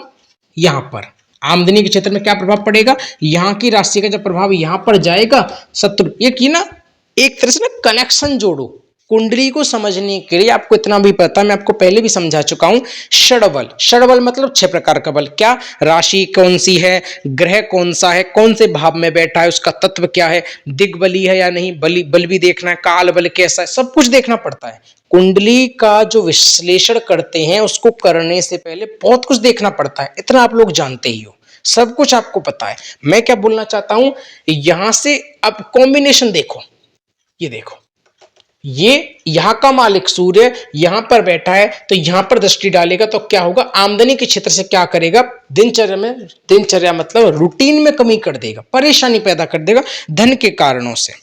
यहां पर आमदनी के क्षेत्र में क्या प्रभाव पड़ेगा, यहां की राशि का जब प्रभाव यहां पर जाएगा, शत्रु, एक ये ना, एक तरह से ना कनेक्शन जोड़ो। कुंडली को समझने के लिए आपको इतना भी पता, मैं आपको पहले भी समझा चुका हूं, षडबल, षडबल मतलब 6 प्रकार का बल। क्या, राशि कौन सी है, ग्रह कौन सा है, कौन से भाव में बैठा है, उसका तत्व क्या है, दिग्बली है या नहीं, बली बल भी देखना है, काल बल कैसा है, सब कुछ देखना पड़ता है। कुंडली का जो विश्लेषण करते हैं उसको करने से पहले बहुत कुछ देखना पड़ता है, इतना आप लोग जानते ही हो, सब कुछ आपको पता है। मैं क्या बोलना चाहता हूं, यहां से अब कॉम्बिनेशन देखो, ये देखो, ये यहां का मालिक सूर्य यहां पर बैठा है, तो यहां पर दृष्टि डालेगा तो क्या होगा, आमदनी के क्षेत्र से क्या करेगा, दिनचर्या में, दिनचर्या मतलब रूटीन में कमी कर देगा, परेशानी पैदा कर देगा धन के कारणों से।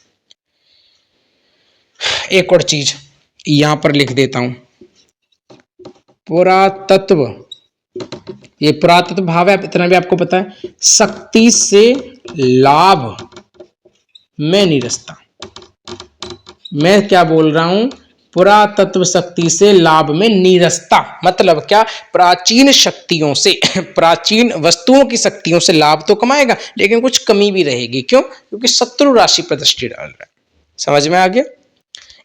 एक और चीज यहां पर लिख देता हूं, पुरातत्व, ये पुरातत्व भाव है, इतना भी आपको पता है, शक्ति से लाभ में निरस्ता। मैं क्या बोल रहा हूं, पुरातत्व शक्ति से लाभ में नीरसता, मतलब क्या, प्राचीन शक्तियों से, प्राचीन वस्तुओं की शक्तियों से लाभ तो कमाएगा लेकिन कुछ कमी भी रहेगी। क्यों, क्योंकि शत्रु राशि पर दृष्टि डाल रहा है। समझ में आ गया।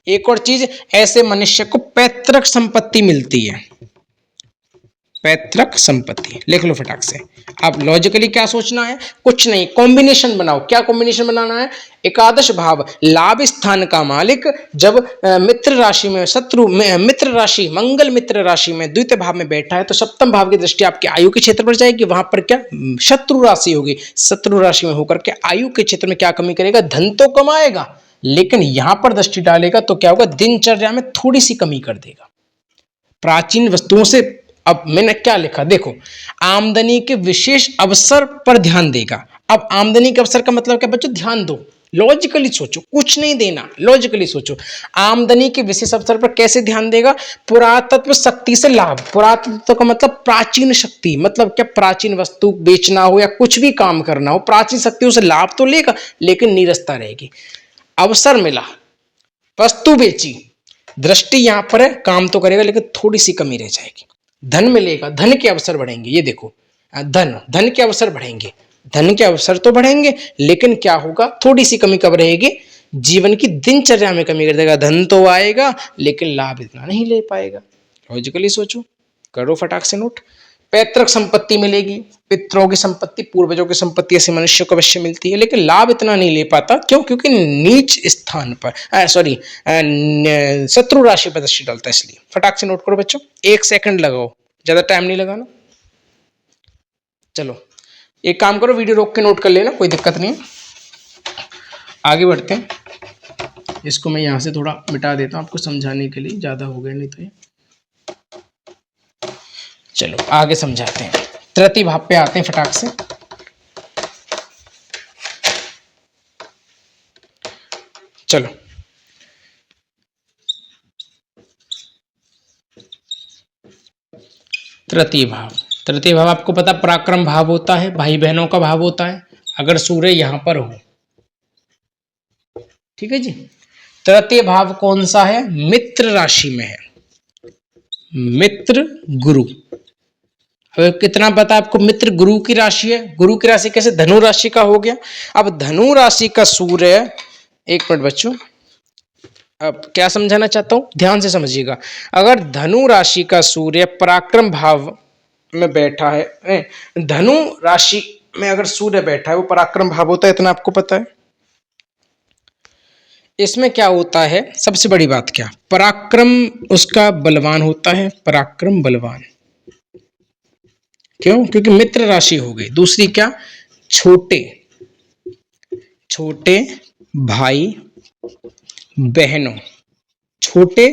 एक और चीज, ऐसे मनुष्य को पैतृक संपत्ति मिलती है, पैतृक संपत्ति, लिख लो फटाक से। अब लॉजिकली क्या सोचना है, कुछ नहीं, कॉम्बिनेशन बनाओ। क्या कॉम्बिनेशन बनाना है, एकादश भाव, लाभ स्थान का मालिक जब मित्र राशि में, शत्रु मित्र राशि, मंगल मित्र राशि में द्वितीय भाव में बैठा है तो सप्तम भाव की दृष्टि आपके आयु के क्षेत्र पर जाएगी, वहां पर क्या, शत्रु राशि होगी, शत्रु राशि में होकर के आयु के क्षेत्र में क्या कमी करेगा, धन तो कमाएगा लेकिन यहां पर दृष्टि डालेगा तो क्या होगा, दिनचर्या में थोड़ी सी कमी कर देगा, प्राचीन वस्तुओं से। अब मैंने क्या लिखा देखो, आमदनी के विशेष अवसर पर ध्यान देगा। अब आमदनी के अवसर का मतलब क्या बच्चों, ध्यान दो, लॉजिकली सोचो, कुछ नहीं देना, लॉजिकली सोचो। आमदनी के विशेष अवसर पर कैसे ध्यान देगा, पुरातत्व शक्ति से लाभ, पुरातत्व का मतलब प्राचीन शक्ति, मतलब क्या, प्राचीन वस्तु बेचना हो या कुछ भी काम करना हो, प्राचीन शक्तियों से लाभ तो लेगा लेकिन नीरसता रहेगी। अवसर मिला, वस्तु बेची, दृष्टि यहां पर है, काम तो करेगा लेकिन थोड़ी सी कमी रह जाएगी। धन मिलेगा, धन के अवसर बढ़ेंगे, ये देखो, धन के अवसर बढ़ेंगे, धन के अवसर तो बढ़ेंगे लेकिन क्या होगा, थोड़ी सी कमी कब रहेगी, जीवन की दिनचर्या में कमी कर देगा। धन तो आएगा लेकिन लाभ इतना नहीं ले पाएगा। लॉजिकली सोचो, करो फटाक से नोट। पैतृक संपत्ति मिलेगी, पितरों की संपत्ति, पूर्वजों की संपत्ति ऐसे मनुष्य को अवश्य मिलती है लेकिन लाभ इतना नहीं ले पाता। क्यों, क्योंकि नीच स्थान पर, सॉरी, शत्रु राशि पर दृष्टि डालता है, इसलिए फटाक से नोट करो बच्चों, 1 सेकंड लगाओ, ज्यादा टाइम नहीं लगाना। चलो एक काम करो, वीडियो रोक के नोट कर लेना, कोई दिक्कत नहीं है। आगे बढ़ते हैं, इसको मैं यहां से थोड़ा मिटा देता हूं आपको समझाने के लिए, ज्यादा हो गया नहीं तो ये। चलो आगे समझाते हैं, तृतीय भाव पे आते हैं फटाक से। चलो तृतीय भाव, तृतीय भाव आपको पता पराक्रम भाव होता है, भाई बहनों का भाव होता है। अगर सूर्य यहां पर हो, ठीक है जी। तृतीय भाव कौन सा है, मित्र राशि में है, मित्र गुरु। अब कितना पता है आपको, मित्र गुरु की राशि है, गुरु की राशि कैसे, धनु राशि का हो गया। अब धनु राशि का सूर्य, एक मिनट बच्चों, अब क्या समझाना चाहता हूं, ध्यान से समझिएगा। अगर धनु राशि का सूर्य पराक्रम भाव में बैठा है, धनु राशि में अगर सूर्य बैठा है, वो पराक्रम भाव होता है, इतना आपको पता है। इसमें क्या होता है, सबसे बड़ी बात क्या, पराक्रम उसका बलवान होता है, पराक्रम बलवान। क्यों? क्योंकि मित्र राशि हो गई। दूसरी क्या, छोटे छोटे भाई बहनों, छोटे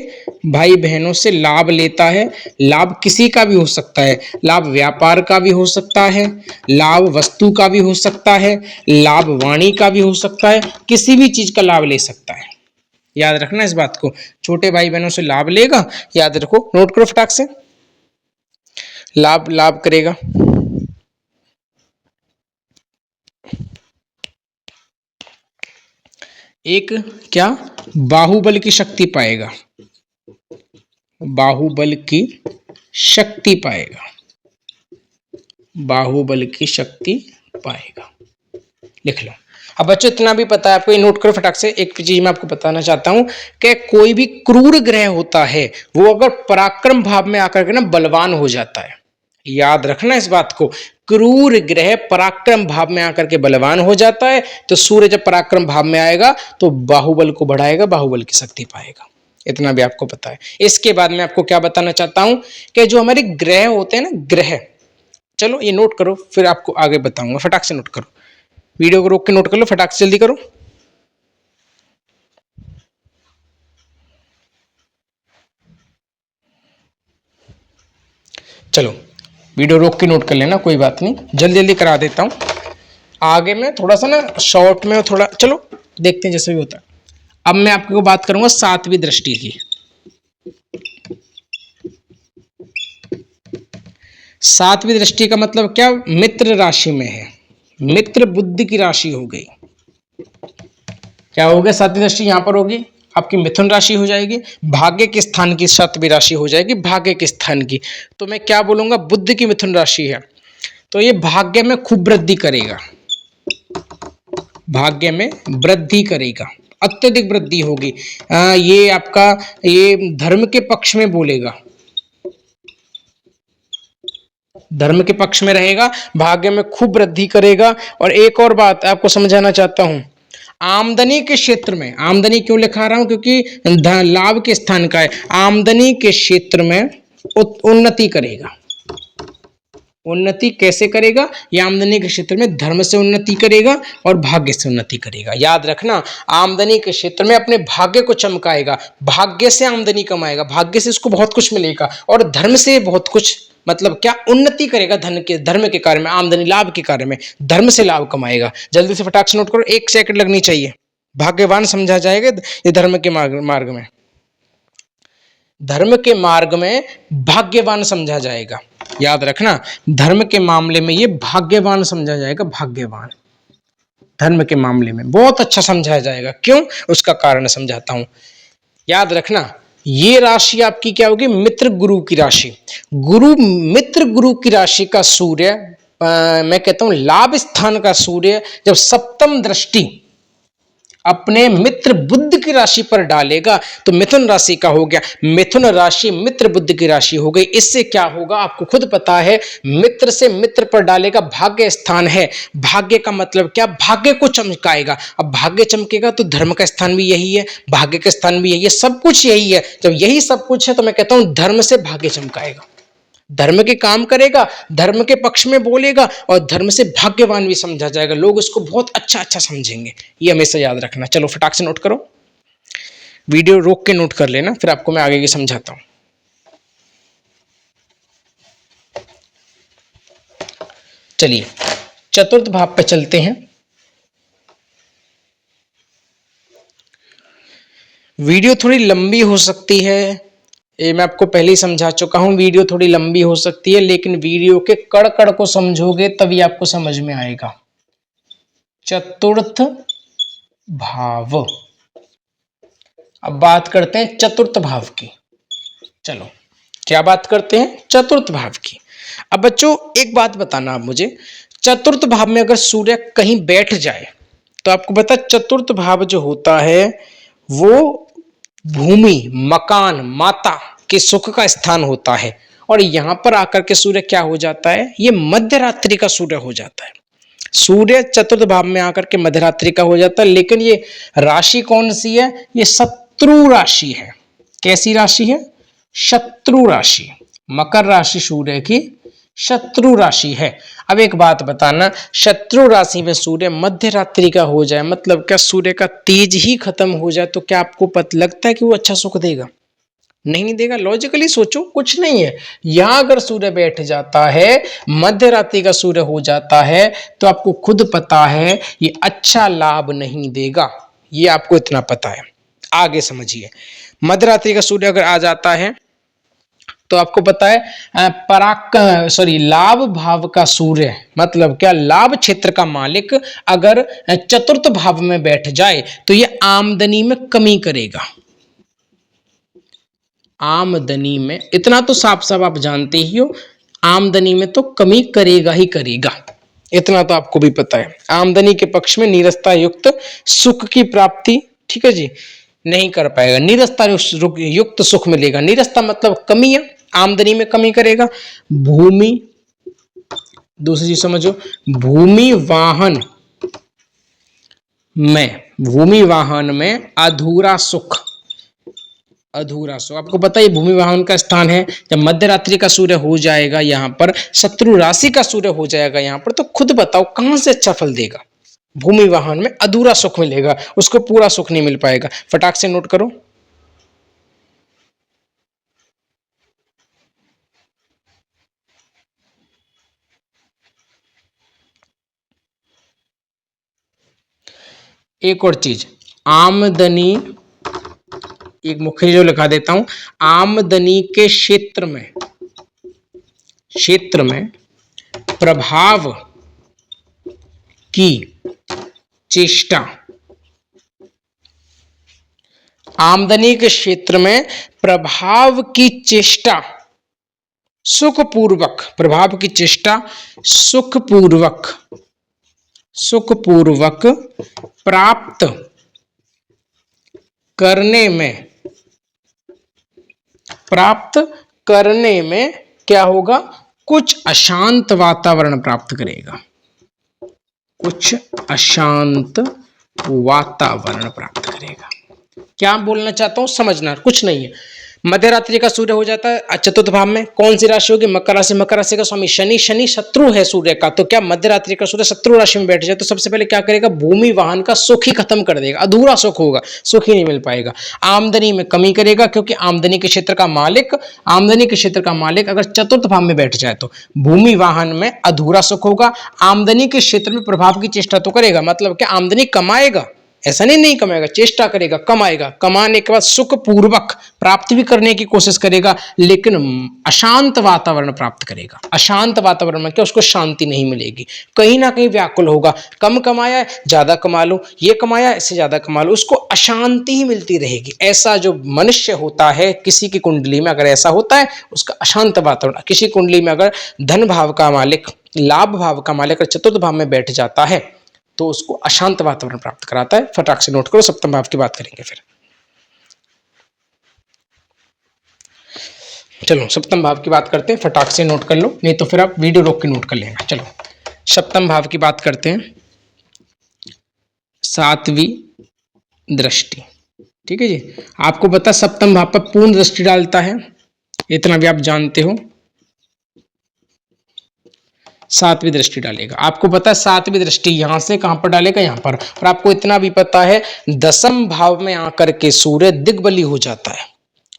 भाई बहनों से लाभ लेता है। लाभ किसी का भी हो सकता है, लाभ व्यापार का भी हो सकता है, लाभ वस्तु का भी हो सकता है, लाभ वाणी का भी हो सकता है, किसी भी चीज का लाभ ले सकता है। याद रखना इस बात को, छोटे भाई बहनों से लाभ लेगा, याद रखो, नोट करो फटाक से, लाभ लाभ करेगा। एक क्या, बाहुबल की शक्ति पाएगा, बाहुबल की शक्ति पाएगा, बाहुबल की शक्ति पाएगा, लिख लो। अब बच्चों इतना भी पता है आपको, ये नोट करो फटाक से। एक चीज मैं आपको बताना चाहता हूं कि कोई भी क्रूर ग्रह होता है, वो अगर पराक्रम भाव में आकर के ना बलवान हो जाता है। याद रखना इस बात को, क्रूर ग्रह पराक्रम भाव में आकर के बलवान हो जाता है, तो सूर्य जब पराक्रम भाव में आएगा तो बाहुबल को बढ़ाएगा, बाहुबल की शक्ति पाएगा। इतना भी आपको पता है। इसके बाद मैं आपको क्या बताना चाहता हूं कि जो हमारे ग्रह होते हैं ना, ग्रह, चलो ये नोट करो, फिर आपको आगे बताऊंगा, फटाक से नोट करो, वीडियो को रोक के नोट कर लो, फटाक से जल्दी करो। चलो वीडियो रोक के नोट कर लेना, कोई बात नहीं, जल्दी जल्दी करा देता हूं। आगे में थोड़ा सा ना शॉर्ट में थोड़ा, चलो देखते हैं जैसे भी होता है। अब मैं आपको बात करूंगा सातवीं दृष्टि की। सातवीं दृष्टि का मतलब क्या, मित्र राशि में है, मित्र बुद्धि की राशि हो गई। क्या हो गया, सातवीं दृष्टि यहां पर होगी, आपकी मिथुन राशि हो जाएगी, भाग्य के स्थान की सातवीं राशि हो जाएगी, भाग्य के स्थान की। तो मैं क्या बोलूंगा, बुद्ध की मिथुन राशि है, तो ये भाग्य में खूब वृद्धि करेगा, भाग्य में वृद्धि करेगा, अत्यधिक वृद्धि होगी। ये आपका, ये धर्म के पक्ष में बोलेगा, धर्म के पक्ष में रहेगा, भाग्य में खूब वृद्धि करेगा। और एक और बात आपको समझाना चाहता हूं, आमदनी के क्षेत्र में, आमदनी क्यों लिखा रहा हूं, क्योंकि लाभ के स्थान का है, आमदनी के क्षेत्र में उन्नति करेगा। उन्नति कैसे करेगा, ये आमदनी के क्षेत्र में धर्म से उन्नति करेगा और भाग्य से उन्नति करेगा। याद रखना, आमदनी के क्षेत्र में अपने भाग्य को चमकाएगा, भाग्य से आमदनी कमाएगा, भाग्य से इसको बहुत कुछ मिलेगा, और धर्म से बहुत कुछ, मतलब क्या, उन्नति करेगा, धन के, धर्म के कार्य में, आमदनी लाभ के कार्य में, धर्म से लाभ कमाएगा। जल्दी से फटाक से नोट करो, 1 सेकंड लगनी चाहिए, भाग्यवान समझा जाएगा ये धर्म के मार्ग में, धर्म के मार्ग में भाग्यवान समझा जाएगा। याद रखना, धर्म के मामले में ये भाग्यवान समझा जाएगा, भाग्यवान धर्म के मामले में बहुत अच्छा समझाया जाएगा। क्यों, उसका कारण समझाता हूं। याद रखना, ये राशि आपकी क्या होगी, मित्र गुरु की राशि, गुरु मित्र गुरु की राशि का सूर्य, मैं कहता हूं लाभ स्थान का सूर्य जब सप्तम दृष्टि अपने मित्र बुद्ध की राशि पर डालेगा, तो मिथुन राशि का हो गया, मिथुन राशि मित्र बुद्ध की राशि हो गई। इससे क्या होगा आपको खुद पता है, मित्र से मित्र पर डालेगा, भाग्य स्थान है, भाग्य का मतलब क्या, भाग्य को चमकाएगा। अब भाग्य चमकेगा तो धर्म का स्थान भी यही है, भाग्य का स्थान भी यही है, सब कुछ यही है। जब यही सब कुछ है तो मैं कहता हूं धर्म से भाग्य चमकाएगा, धर्म के काम करेगा, धर्म के पक्ष में बोलेगा, और धर्म से भाग्यवान भी समझा जाएगा, लोग उसको बहुत अच्छा अच्छा समझेंगे। ये हमेशा याद रखना। चलो फटाक से नोट करो, वीडियो रोक के नोट कर लेना, फिर आपको मैं आगे की समझाता हूं। चलिए चतुर्थ भाव पे चलते हैं। वीडियो थोड़ी लंबी हो सकती है, ये मैं आपको पहले ही समझा चुका हूं, वीडियो थोड़ी लंबी हो सकती है, लेकिन वीडियो के कड़ कड़ को समझोगे तभी आपको समझ में आएगा। चतुर्थ भाव, अब बात करते हैं चतुर्थ भाव की। चलो क्या बात करते हैं, चतुर्थ भाव की। अब बच्चों एक बात बताना आप मुझे, चतुर्थ भाव में अगर सूर्य कहीं बैठ जाए तो आपको पता है चतुर्थ भाव जो होता है वो भूमि, मकान, माता के सुख का स्थान होता है। और यहां पर आकर के सूर्य क्या हो जाता है, ये मध्य रात्रि का सूर्य हो जाता है। सूर्य चतुर्थ भाव में आकर के मध्यरात्रि का हो जाता है, लेकिन ये राशि कौन सी है, ये शत्रु राशि है। कैसी राशि है, शत्रु राशि। मकर राशि सूर्य की शत्रु राशि है। अब एक बात बताना, शत्रु राशि में सूर्य मध्य रात्रि का हो जाए, मतलब क्या सूर्य का तेज ही खत्म हो जाए, तो क्या आपको पता लगता है कि वो अच्छा सुख देगा? नहीं देगा। लॉजिकली सोचो, कुछ नहीं है। यहां अगर सूर्य बैठ जाता है, मध्य रात्रि का सूर्य हो जाता है, तो आपको खुद पता है ये अच्छा लाभ नहीं देगा, ये आपको इतना पता है। आगे समझिए, मध्य रात्रि का सूर्य अगर आ जाता है तो आपको पता है लाभ भाव का सूर्य, मतलब क्या, लाभ क्षेत्र का मालिक अगर चतुर्थ भाव में बैठ जाए तो ये आमदनी में कमी करेगा। आमदनी में, इतना तो साफ साफ आप जानते ही हो, आमदनी में तो कमी करेगा ही करेगा, इतना तो आपको भी पता है। आमदनी के पक्ष में नीरसता युक्त सुख की प्राप्ति, ठीक है जी, नहीं कर पाएगा। नीरसता युक्त सुख मिलेगा। नीरसता मतलब कमी है, आमदनी में कमी करेगा। भूमि, दूसरी चीज समझो, भूमि वाहन में अधूरा सुख। अधूरा सुख, आपको पता है भूमि वाहन का स्थान है। जब मध्य रात्रि का सूर्य हो जाएगा यहाँ पर, शत्रु राशि का सूर्य हो जाएगा यहाँ पर, तो खुद बताओ कहां से अच्छा फल देगा? भूमि वाहन में अधूरा सुख मिलेगा, उसको पूरा सुख नहीं मिल पाएगा। फटाक से नोट करो। एक और चीज, आमदनी, एक मुख्य जो लिखा देता हूं, आमदनी के क्षेत्र में प्रभाव की चेष्टा, आमदनी के क्षेत्र में प्रभाव की चेष्टा सुखपूर्वक, प्रभाव की चेष्टा सुखपूर्वक प्राप्त करने में क्या होगा, कुछ अशांत वातावरण प्राप्त करेगा। कुछ अशांत वातावरण प्राप्त करेगा। क्या बोलना चाहता हूं समझना, कुछ नहीं है। मध्य रात्रि का सूर्य हो जाता है चतुर्थ भाव में, कौन सी राशि होगी, मकर राशि। मकर राशि का स्वामी शनि, शनि शत्रु है सूर्य का, तो क्या मध्य रात्रि का सूर्य शत्रु राशि में बैठ जाए तो सबसे पहले क्या करेगा, भूमि वाहन का सुख ही खत्म कर देगा, अधूरा सुख होगा, सुख ही नहीं मिल पाएगा। आमदनी में कमी करेगा, क्योंकि आमदनी के क्षेत्र का मालिक अगर चतुर्थ भाव में बैठ जाए तो भूमि वाहन में अधूरा सुख होगा। आमदनी के क्षेत्र में प्रभाव की चेष्टा तो करेगा, मतलब क्या, आमदनी कमाएगा, ऐसा नहीं कमाएगा, चेष्टा करेगा, कमाएगा। कमाने के बाद सुखपूर्वक प्राप्त भी करने की कोशिश करेगा, लेकिन अशांत वातावरण प्राप्त करेगा। अशांत वातावरण में क्या, उसको शांति नहीं मिलेगी, कहीं ना कहीं व्याकुल होगा। कम कमाया है, ज्यादा कमा लो, ये कमाया इससे ज्यादा कमा लो, उसको अशांति ही मिलती रहेगी। ऐसा जो मनुष्य होता है, किसी की कुंडली में अगर ऐसा होता है, उसका अशांत वातावरण। किसी कुंडली में अगर धन भाव का मालिक, लाभ भाव का मालिक चतुर्थ भाव में बैठ जाता है तो उसको अशांत वातावरण प्राप्त कराता है। फटाक से नोट करो, सप्तम भाव की बात करेंगे फिर। चलो सप्तम भाव की बात करते हैं, फटाक से नोट कर लो, नहीं तो फिर आप वीडियो रोक के नोट कर लेना। चलो सप्तम भाव की बात करते हैं, सातवीं दृष्टि। ठीक है जी, आपको पता सप्तम भाव पर पूर्ण दृष्टि डालता है, इतना भी आप जानते हो। सातवीं दृष्टि डालेगा, आपको पता है सातवीं दृष्टि यहां से कहां पर डालेगा, यहां पर। और आपको इतना भी पता है दशम भाव में आकर के सूर्य दिग्बली हो जाता है।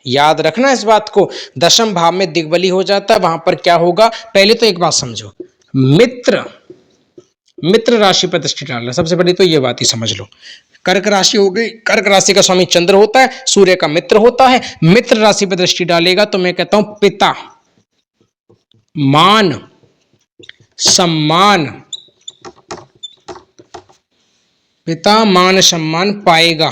याद रखना इस बात को, दशम भाव में दिग्बली हो जाता है, वहां पर क्या होगा, पहले तो एक बात समझो, मित्र राशि पर दृष्टि डालना, सबसे पहले तो ये बात ही समझ लो। कर्क राशि हो गई, कर्क राशि का स्वामी चंद्र होता है, सूर्य का मित्र होता है। मित्र राशि पर दृष्टि डालेगा तो मैं कहता हूं पिता मान सम्मान, पिता मान सम्मान पाएगा,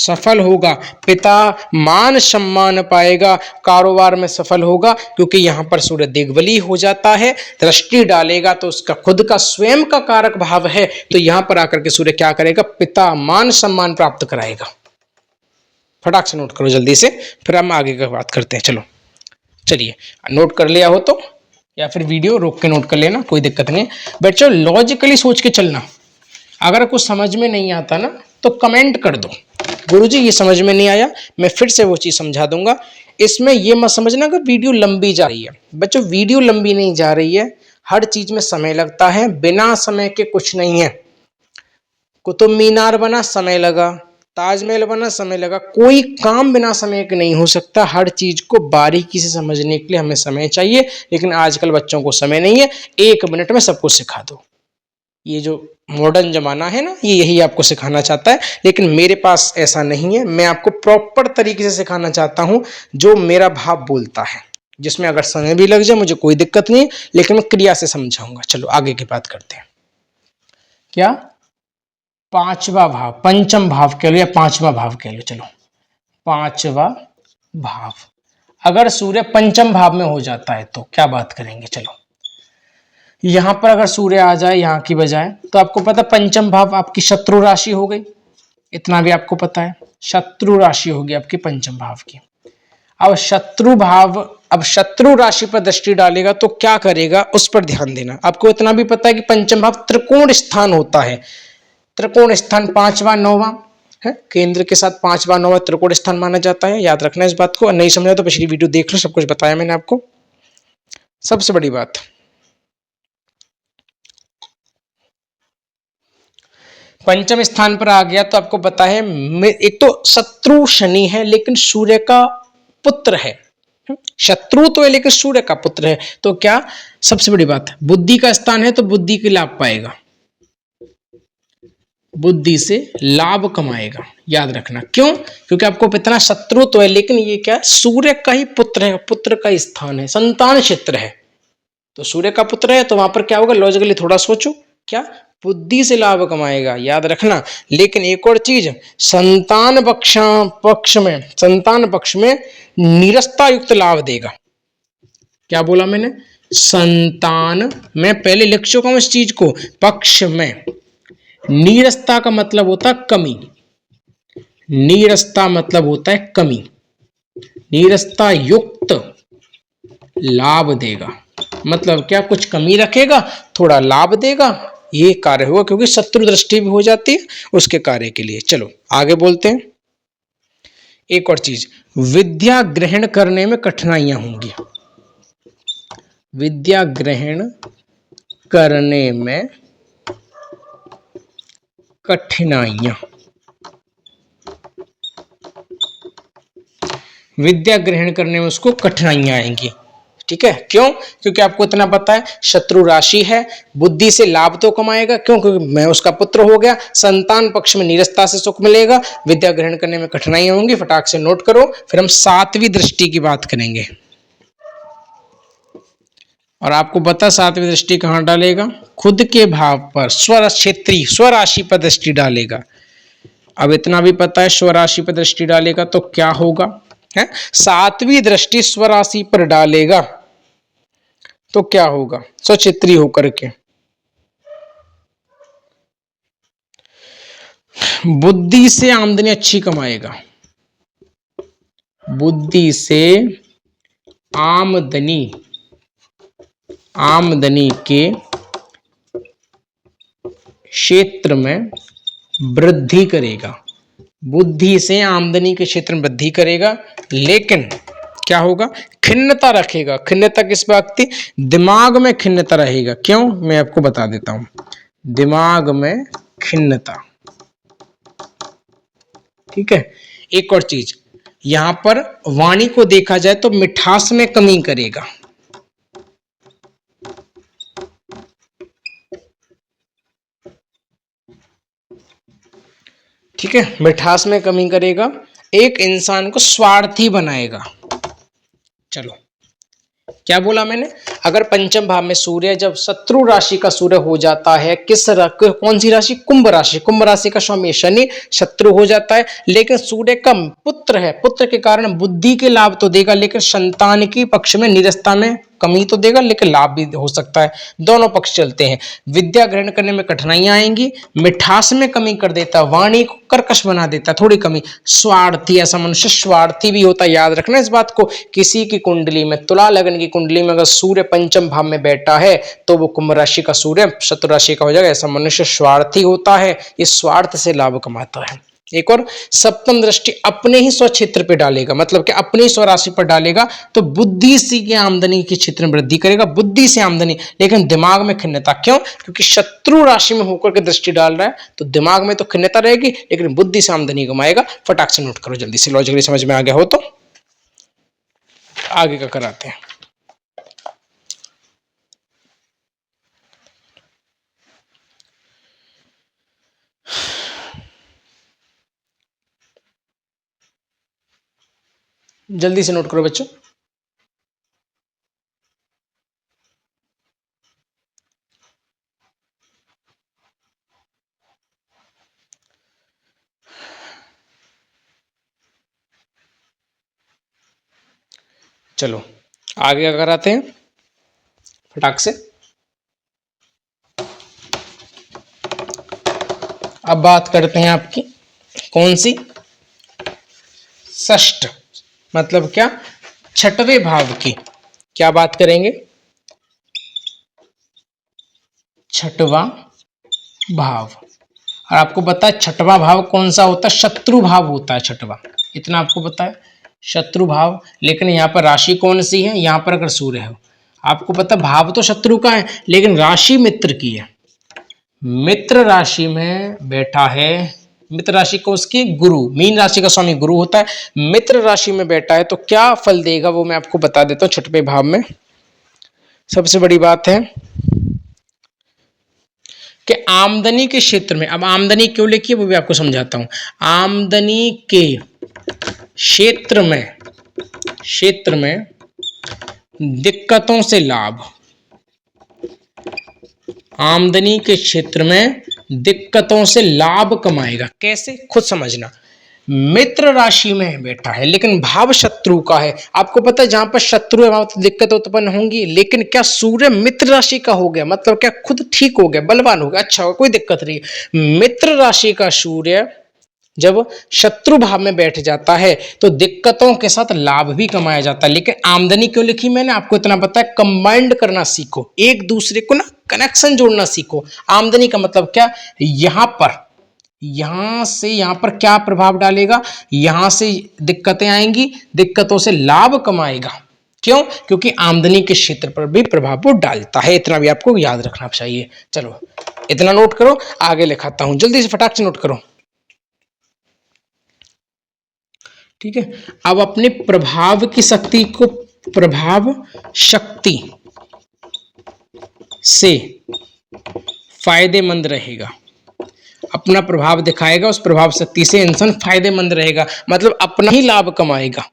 सफल होगा, पिता मान सम्मान पाएगा, कारोबार में सफल होगा, क्योंकि यहां पर सूर्य दिग्बली हो जाता है। दृष्टि डालेगा तो उसका खुद का स्वयं का कारक भाव है, तो यहां पर आकर के सूर्य क्या करेगा, पिता मान सम्मान प्राप्त कराएगा। फटाक से नोट करो जल्दी से, फिर हम आगे की बात करते हैं। चलो चलिए, नोट कर लिया हो तो या फिर वीडियो रोक के नोट कर लेना, कोई दिक्कत नहीं है। बच्चों लॉजिकली सोच के चलना, अगर कुछ समझ में नहीं आता ना तो कमेंट कर दो, गुरुजी ये समझ में नहीं आया, मैं फिर से वो चीज़ समझा दूंगा। इसमें ये मत समझना कि वीडियो लंबी जा रही है। बच्चों वीडियो लंबी नहीं जा रही है, हर चीज़ में समय लगता है, बिना समय के कुछ नहीं है। कुतुब मीनार बना समय लगा, ताजमहल बना समय लगा, कोई काम बिना समय के नहीं हो सकता। हर चीज को बारीकी से समझने के लिए हमें समय चाहिए, लेकिन आजकल बच्चों को समय नहीं है। 1 मिनट में सब कुछ सिखा दो, ये जो मॉडर्न जमाना है ना, ये यही आपको सिखाना चाहता है, लेकिन मेरे पास ऐसा नहीं है। मैं आपको प्रॉपर तरीके से सिखाना चाहता हूं, जो मेरा भाव बोलता है, जिसमें अगर समय भी लग जाए मुझे कोई दिक्कत नहीं, लेकिन मैं क्रिया से समझाऊंगा। चलो आगे की बात करते हैं। क्या पांचवा भाव, पंचम भाव कह लो या पांचवा भाव कह लो, चलो पांचवा भाव। अगर सूर्य पंचम भाव में हो जाता है तो क्या बात करेंगे। चलो यहां पर अगर सूर्य आ जाए यहां की बजाय, तो आपको पता पंचम भाव आपकी शत्रु राशि हो गई, इतना भी आपको पता है, शत्रु राशि होगी आपकी पंचम भाव की। अब शत्रु भाव, अब शत्रु राशि पर दृष्टि डालेगा तो क्या करेगा उस पर ध्यान देना। आपको इतना भी पता है कि पंचम भाव त्रिकोण स्थान होता है, त्रिकोण स्थान 5वां 9वां है, केंद्र के साथ 5वां 9वां त्रिकोण स्थान माना जाता है। याद रखना इस बात को, नहीं समझा तो पिछली वीडियो देख लो, सब कुछ बताया मैंने आपको। सबसे बड़ी बात, पंचम स्थान पर आ गया तो आपको पता है, एक तो शत्रु शनि है लेकिन सूर्य का पुत्र है, शत्रु तो है लेकिन सूर्य का पुत्र है, तो क्या सबसे बड़ी बात, बुद्धि का स्थान है तो बुद्धि के लाभ पाएगा, बुद्धि से लाभ कमाएगा। याद रखना, क्यों, क्योंकि आपको इतना शत्रु तो है लेकिन ये क्या, सूर्य का ही पुत्र है, पुत्र का स्थान है, संतान क्षेत्र है, तो सूर्य का पुत्र है तो वहां पर क्या होगा, लॉजिकली थोड़ा सोचो, क्या बुद्धि से लाभ कमाएगा। याद रखना, लेकिन एक और चीज, संतान पक्ष में निरस्ता युक्त लाभ देगा। क्या बोला मैंने, संतान, मैं पहले लिख चुका हूं इस चीज को, पक्ष में नीरसता का मतलब होता है कमी, नीरसता मतलब होता है कमी, नीरसता युक्त लाभ देगा, मतलब क्या, कुछ कमी रखेगा थोड़ा लाभ देगा, ये कार्य होगा, क्योंकि शत्रु दृष्टि भी हो जाती है उसके कार्य के लिए। चलो आगे बोलते हैं। एक और चीज, विद्या ग्रहण करने में कठिनाइयां होंगी, विद्या ग्रहण करने में कठिनाइयां, विद्या ग्रहण करने में उसको कठिनाइयां आएंगी। ठीक है, क्यों, क्योंकि आपको इतना पता है शत्रु राशि है, बुद्धि से लाभ तो कमाएगा, क्यों, क्योंकि मैं उसका पुत्र हो गया, संतान पक्ष में निरस्ता से सुख मिलेगा, विद्या ग्रहण करने में कठिनाइयां होंगी। फटाक से नोट करो, फिर हम 7वीं दृष्टि की बात करेंगे। और आपको पता 7वीं दृष्टि कहां डालेगा, खुद के भाव पर, स्वर क्षेत्रीय स्वराशि पर दृष्टि डालेगा। अब इतना भी पता है स्वराशि पर दृष्टि डालेगा तो क्या होगा, है 7वीं दृष्टि स्वराशि पर डालेगा तो क्या होगा, स्वक्षेत्री होकर के बुद्धि से आमदनी अच्छी कमाएगा, बुद्धि से आमदनी, आमदनी के क्षेत्र में वृद्धि करेगा, बुद्धि से आमदनी के क्षेत्र में वृद्धि करेगा, लेकिन क्या होगा, खिन्नता रखेगा। खिन्नता किस बात की, दिमाग में खिन्नता रहेगा। क्यों, मैं आपको बता देता हूं, दिमाग में खिन्नता। ठीक है, एक और चीज, यहां पर वाणी को देखा जाए तो मिठास में कमी करेगा, ठीक है, मिठास में कमी करेगा, एक इंसान को स्वार्थी बनाएगा। चलो क्या बोला मैंने, अगर पंचम भाव में सूर्य जब शत्रु राशि का सूर्य हो जाता है, कौन सी राशि, कुंभ राशि, कुंभ राशि का स्वामी शनि शत्रु हो जाता है, लेकिन सूर्य का पुत्र है, पुत्र के कारण बुद्धि के लाभ तो देगा, लेकिन संतान की पक्ष में निरस्ता में कमी तो देगा, लेकिन लाभ भी हो सकता है। दोनों पक्ष चलते हैं। विद्या ग्रहण करने में कठिनाइयां आएंगी, मिठास में कमी कर देता, वाणी को कर्कश बना देता, थोड़ी कमी। स्वार्थी, ऐसा मनुष्य स्वार्थी भी होता है, याद रखना इस बात को। किसी की कुंडली में, तुला लगन की कुंडली में अगर सूर्य पंचम भाव में बैठा है तो वो कुंभ राशि का सूर्य शत्रु राशि का हो जाएगा। ऐसा मनुष्य स्वार्थी होता है, इस स्वार्थ से लाभ कमाता है। एक और, सप्तम दृष्टि अपने ही स्वक्षेत्र पे डालेगा, मतलब कि अपनी स्वराशि पर डालेगा तो बुद्धि से की आमदनी के क्षेत्र में वृद्धि करेगा, बुद्धि से आमदनी, लेकिन दिमाग में खिन्नता। क्यों? क्योंकि शत्रु राशि में होकर के दृष्टि डाल रहा है तो दिमाग में तो खिन्नता रहेगी, लेकिन बुद्धि से आमदनी कमाएगा। फटाक से नोट करो जल्दी से, लॉजिकली समझ में आ गया हो तो आगे का कराते हैं। जल्दी से नोट करो बच्चों। चलो आगे क्या कराते हैं फटाक से। अब बात करते हैं आपकी कौन सी, षष्ठ, मतलब क्या, छठवें भाव की। क्या बात करेंगे, छठवां भाव। और आपको पता है छठवां भाव कौन सा होता है, शत्रु भाव होता है छठवां, इतना आपको पता है, शत्रु भाव। लेकिन यहाँ पर राशि कौन सी है, यहाँ पर अगर सूर्य है, आपको पता भाव तो शत्रु का है लेकिन राशि मित्र की है। मित्र राशि में बैठा है, मित्र राशि को उसकी गुरु, मीन राशि का स्वामी गुरु होता है, मित्र राशि में बैठा है तो क्या फल देगा वो मैं आपको बता देता हूँ। छठवें भाव में सबसे बड़ी बात है कि आमदनी के क्षेत्र में, अब आमदनी क्यों लिखी है वो भी आपको समझाता हूं। आमदनी के क्षेत्र में दिक्कतों से लाभ, आमदनी के क्षेत्र में दिक्कतों से लाभ कमाएगा। कैसे, खुद समझना। मित्र राशि में बैठा है लेकिन भाव शत्रु का है, आपको पता है जहां पर शत्रु है वहां तो दिक्कत उत्पन्न होंगी, लेकिन क्या सूर्य मित्र राशि का हो गया, मतलब क्या खुद ठीक हो गया, बलवान हो गया, अच्छा कोई दिक्कत नहीं। मित्र राशि का सूर्य जब शत्रु भाव में बैठ जाता है तो दिक्कतों के साथ लाभ भी कमाया जाता है। लेकिन आमदनी क्यों लिखी मैंने, आपको इतना पता है, कंबाइंड करना सीखो, एक दूसरे को ना कनेक्शन जोड़ना सीखो। आमदनी का मतलब क्या, यहां से यहां पर क्या प्रभाव डालेगा, यहां से दिक्कतें आएंगी, दिक्कतों से लाभ कमाएगा। क्यों? क्योंकि आमदनी के क्षेत्र पर भी प्रभाव वो डालता है, इतना भी आपको याद रखना चाहिए। चलो इतना नोट करो, आगे लिखाता हूं, जल्दी से फटाक से नोट करो, ठीक है। अब अपने प्रभाव की शक्ति को, प्रभाव शक्ति से फायदेमंद रहेगा, अपना प्रभाव दिखाएगा, उस प्रभाव शक्ति से इंसान फायदेमंद रहेगा, मतलब अपना ही लाभ कमाएगा।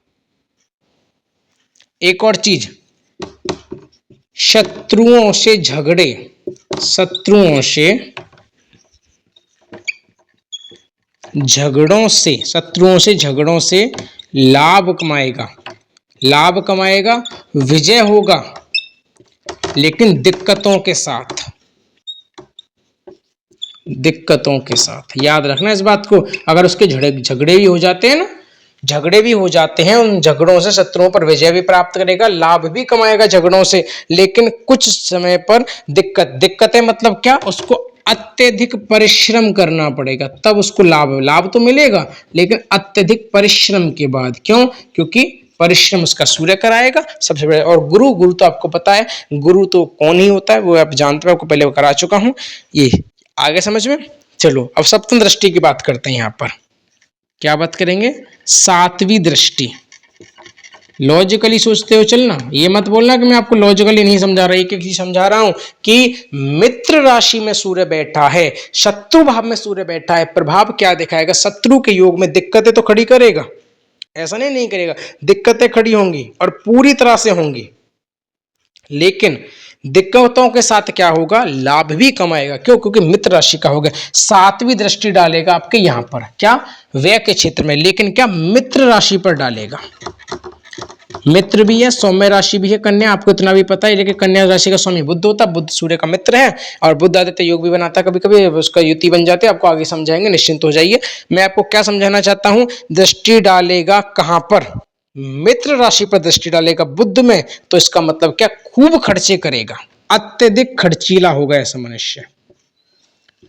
एक और चीज, शत्रुओं से झगड़ों से लाभ कमाएगा, विजय होगा, लेकिन दिक्कतों के साथ याद रखना इस बात को। अगर उसके झगड़े भी हो जाते हैं ना, उन झगड़ों से शत्रुओं पर विजय भी प्राप्त करेगा, लाभ भी कमाएगा झगड़ों से, लेकिन कुछ समय पर दिक्कतें मतलब क्या, उसको अत्यधिक परिश्रम करना पड़ेगा, तब उसको लाभ तो मिलेगा लेकिन अत्यधिक परिश्रम के बाद। क्यों? क्योंकि परिश्रम उसका सूर्य कराएगा सबसे बड़े। और गुरु तो आपको पता है, गुरु तो कौन ही होता है वो आप जानते हो, आपको पहले वो करा चुका हूं, ये आगे समझ में। चलो अब सप्तम दृष्टि की बात करते हैं। यहां पर क्या बात करेंगे, सातवीं दृष्टि। लॉजिकली सोचते हो चलना, ये मत बोलना कि मैं आपको लॉजिकली नहीं समझा रहा, एक चीज समझा रहा हूं कि मित्र राशि में सूर्य बैठा है, शत्रु भाव में सूर्य बैठा है, प्रभाव क्या दिखाएगा, शत्रु के योग में दिक्कतें तो खड़ी करेगा, ऐसा नहीं करेगा, दिक्कतें खड़ी होंगी और पूरी तरह से होंगी। लेकिन दिक्कतों के साथ क्या होगा, लाभ भी कमाएगा। क्यों? क्योंकि मित्र राशि का हो गया, सातवीं दृष्टि डालेगा आपके यहां पर, क्या, व्यय के क्षेत्र में, लेकिन क्या, मित्र राशि पर डालेगा। मित्र भी है, सौम्य राशि भी है कन्या, आपको इतना भी पता है। लेकिन कन्या राशि का स्वामी बुध होता है, बुध सूर्य का मित्र है, और बुध आदित्य योग भी बनाता है, कभी कभी उसका युति बन जाते हैं। आपको आगे समझाएंगे, निश्चिंत हो जाइए। मैं आपको क्या समझाना चाहता हूं, दृष्टि डालेगा कहां पर, मित्र राशि पर दृष्टि डालेगा बुध में, तो इसका मतलब क्या, खूब खर्चे करेगा, अत्यधिक खर्चीला होगा ऐसा मनुष्य,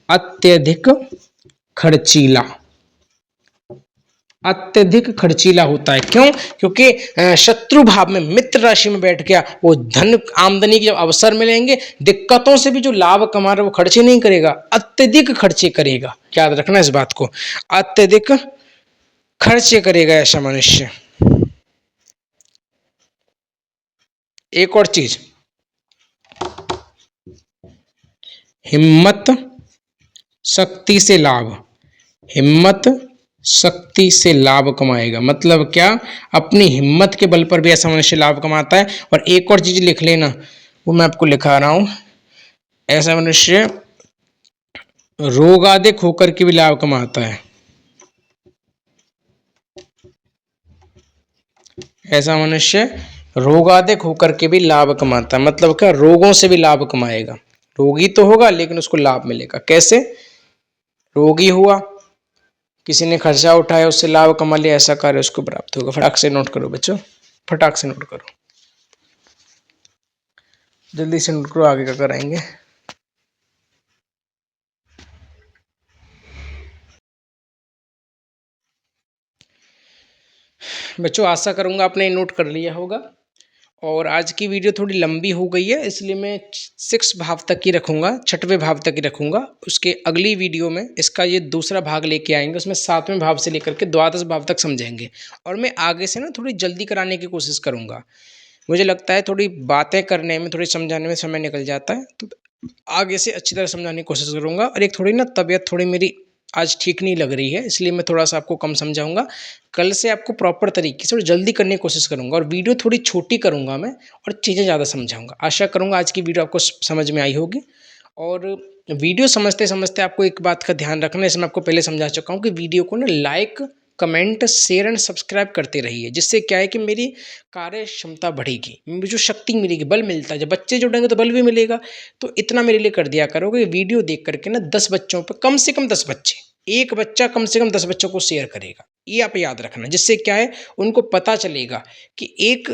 अत्यधिक खर्चीला, अत्यधिक खर्चीला होता है। क्यों? क्योंकि शत्रु भाव में मित्र राशि में बैठ गया, वो धन आमदनी के जब अवसर मिलेंगे, दिक्कतों से भी जो लाभ कमा रहा है वो खर्चे नहीं करेगा, अत्यधिक खर्चे करेगा। याद रखना इस बात को, अत्यधिक खर्चे करेगा ऐसा मनुष्य। एक और चीज, हिम्मत शक्ति से लाभ, हिम्मत शक्ति से लाभ कमाएगा। मतलब क्या, अपनी हिम्मत के बल पर भी ऐसा मनुष्य लाभ कमाता है। और एक और चीज लिख लेना, वो मैं आपको लिखा रहा हूं, ऐसा मनुष्य रोगाधिक होकर के भी लाभ कमाता है, ऐसा मनुष्य रोगाधिक होकर के भी लाभ कमाता है। मतलब क्या, रोगों से भी लाभ कमाएगा, रोगी तो होगा लेकिन उसको लाभ मिलेगा। कैसे? रोगी हुआ, किसी ने खर्चा उठाया, उससे लाभ कमा लिया, ऐसा कार्य उसको प्राप्त होगा। फटाक से नोट करो बच्चों, फटाक से नोट करो, जल्दी से नोट करो, आगे का कराएंगे। बच्चों आशा करूंगा आपने नोट कर लिया होगा। और आज की वीडियो थोड़ी लंबी हो गई है, इसलिए मैं 6 भाव तक ही रखूंगा, 6वें भाव तक ही रखूंगा। उसके अगली वीडियो में इसका ये दूसरा भाग लेके आएंगे, उसमें 7वें भाव से लेकर के 12 भाव तक समझेंगे। और मैं आगे से ना थोड़ी जल्दी कराने की कोशिश करूंगा। मुझे लगता है थोड़ी बातें करने में, थोड़ी समझाने में समय निकल जाता है, तो आगे से अच्छी तरह समझाने की कोशिश करूंगा। और एक थोड़ी ना तबीयत थोड़ी मेरी आज ठीक नहीं लग रही है, इसलिए मैं थोड़ा सा आपको कम समझाऊंगा। कल से आपको प्रॉपर तरीके से और जल्दी करने की कोशिश करूंगा, और वीडियो थोड़ी छोटी करूंगा मैं, और चीज़ें ज़्यादा समझाऊंगा। आशा करूंगा आज की वीडियो आपको समझ में आई होगी। और वीडियो समझते समझते आपको एक बात का ध्यान रखना है, इसमें आपको पहले समझा चुका हूँ कि वीडियो को ना like, comment, share and subscribe करते रहिए, जिससे क्या है कि मेरी कार्य क्षमता बढ़ेगी, मुझे जो शक्ति मिलेगी, बल मिलता है। जब बच्चे जुड़ेंगे तो बल भी मिलेगा। तो इतना मेरे लिए कर दिया करोगे, वीडियो देख करके ना 10 बच्चों पर, कम से कम 10 बच्चे, एक बच्चा कम से कम 10 बच्चों को शेयर करेगा, ये आप याद रखना। जिससे क्या है, उनको पता चलेगा कि एक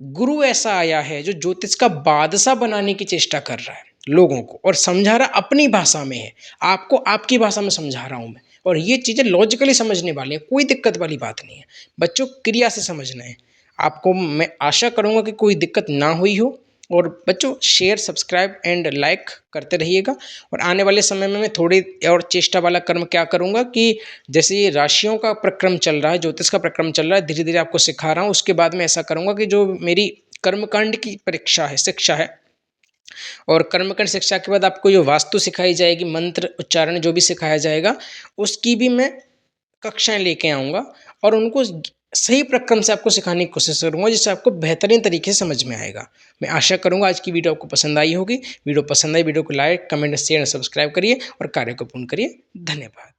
गुरु ऐसा आया है जो ज्योतिष का बादशाह बनाने की चेष्टा कर रहा है लोगों को, और समझा रहा अपनी भाषा में है, आपको आपकी भाषा में समझा रहा हूं मैं। और ये चीज़ें लॉजिकली समझने वाली है, कोई दिक्कत वाली बात नहीं है बच्चों, क्रिया से समझना है आपको। मैं आशा करूंगा कि कोई दिक्कत ना हुई हो। और बच्चों शेयर, सब्सक्राइब एंड लाइक करते रहिएगा। और आने वाले समय में मैं थोड़ी और चेष्टा वाला कर्म क्या करूंगा कि जैसे ये राशियों का प्रक्रम चल रहा है, ज्योतिष का प्रक्रम चल रहा है, धीरे धीरे आपको सिखा रहा हूँ। उसके बाद में ऐसा करूंगा कि जो मेरी कर्मकांड की परीक्षा है, शिक्षा है, और कर्मकांड शिक्षा के बाद आपको जो वास्तु सिखाई जाएगी, मंत्र उच्चारण जो भी सिखाया जाएगा, उसकी भी मैं कक्षाएं लेके आऊँगा, और उनको सही प्रक्रम से आपको सिखाने की कोशिश करूँगा, जिससे आपको बेहतरीन तरीके से समझ में आएगा। मैं आशा करूँगा आज की वीडियो आपको पसंद आई होगी। वीडियो पसंद आई, वीडियो को लाइक, कमेंट, शेयर, सब्सक्राइब करिए और कार्य को पूर्ण करिए। धन्यवाद।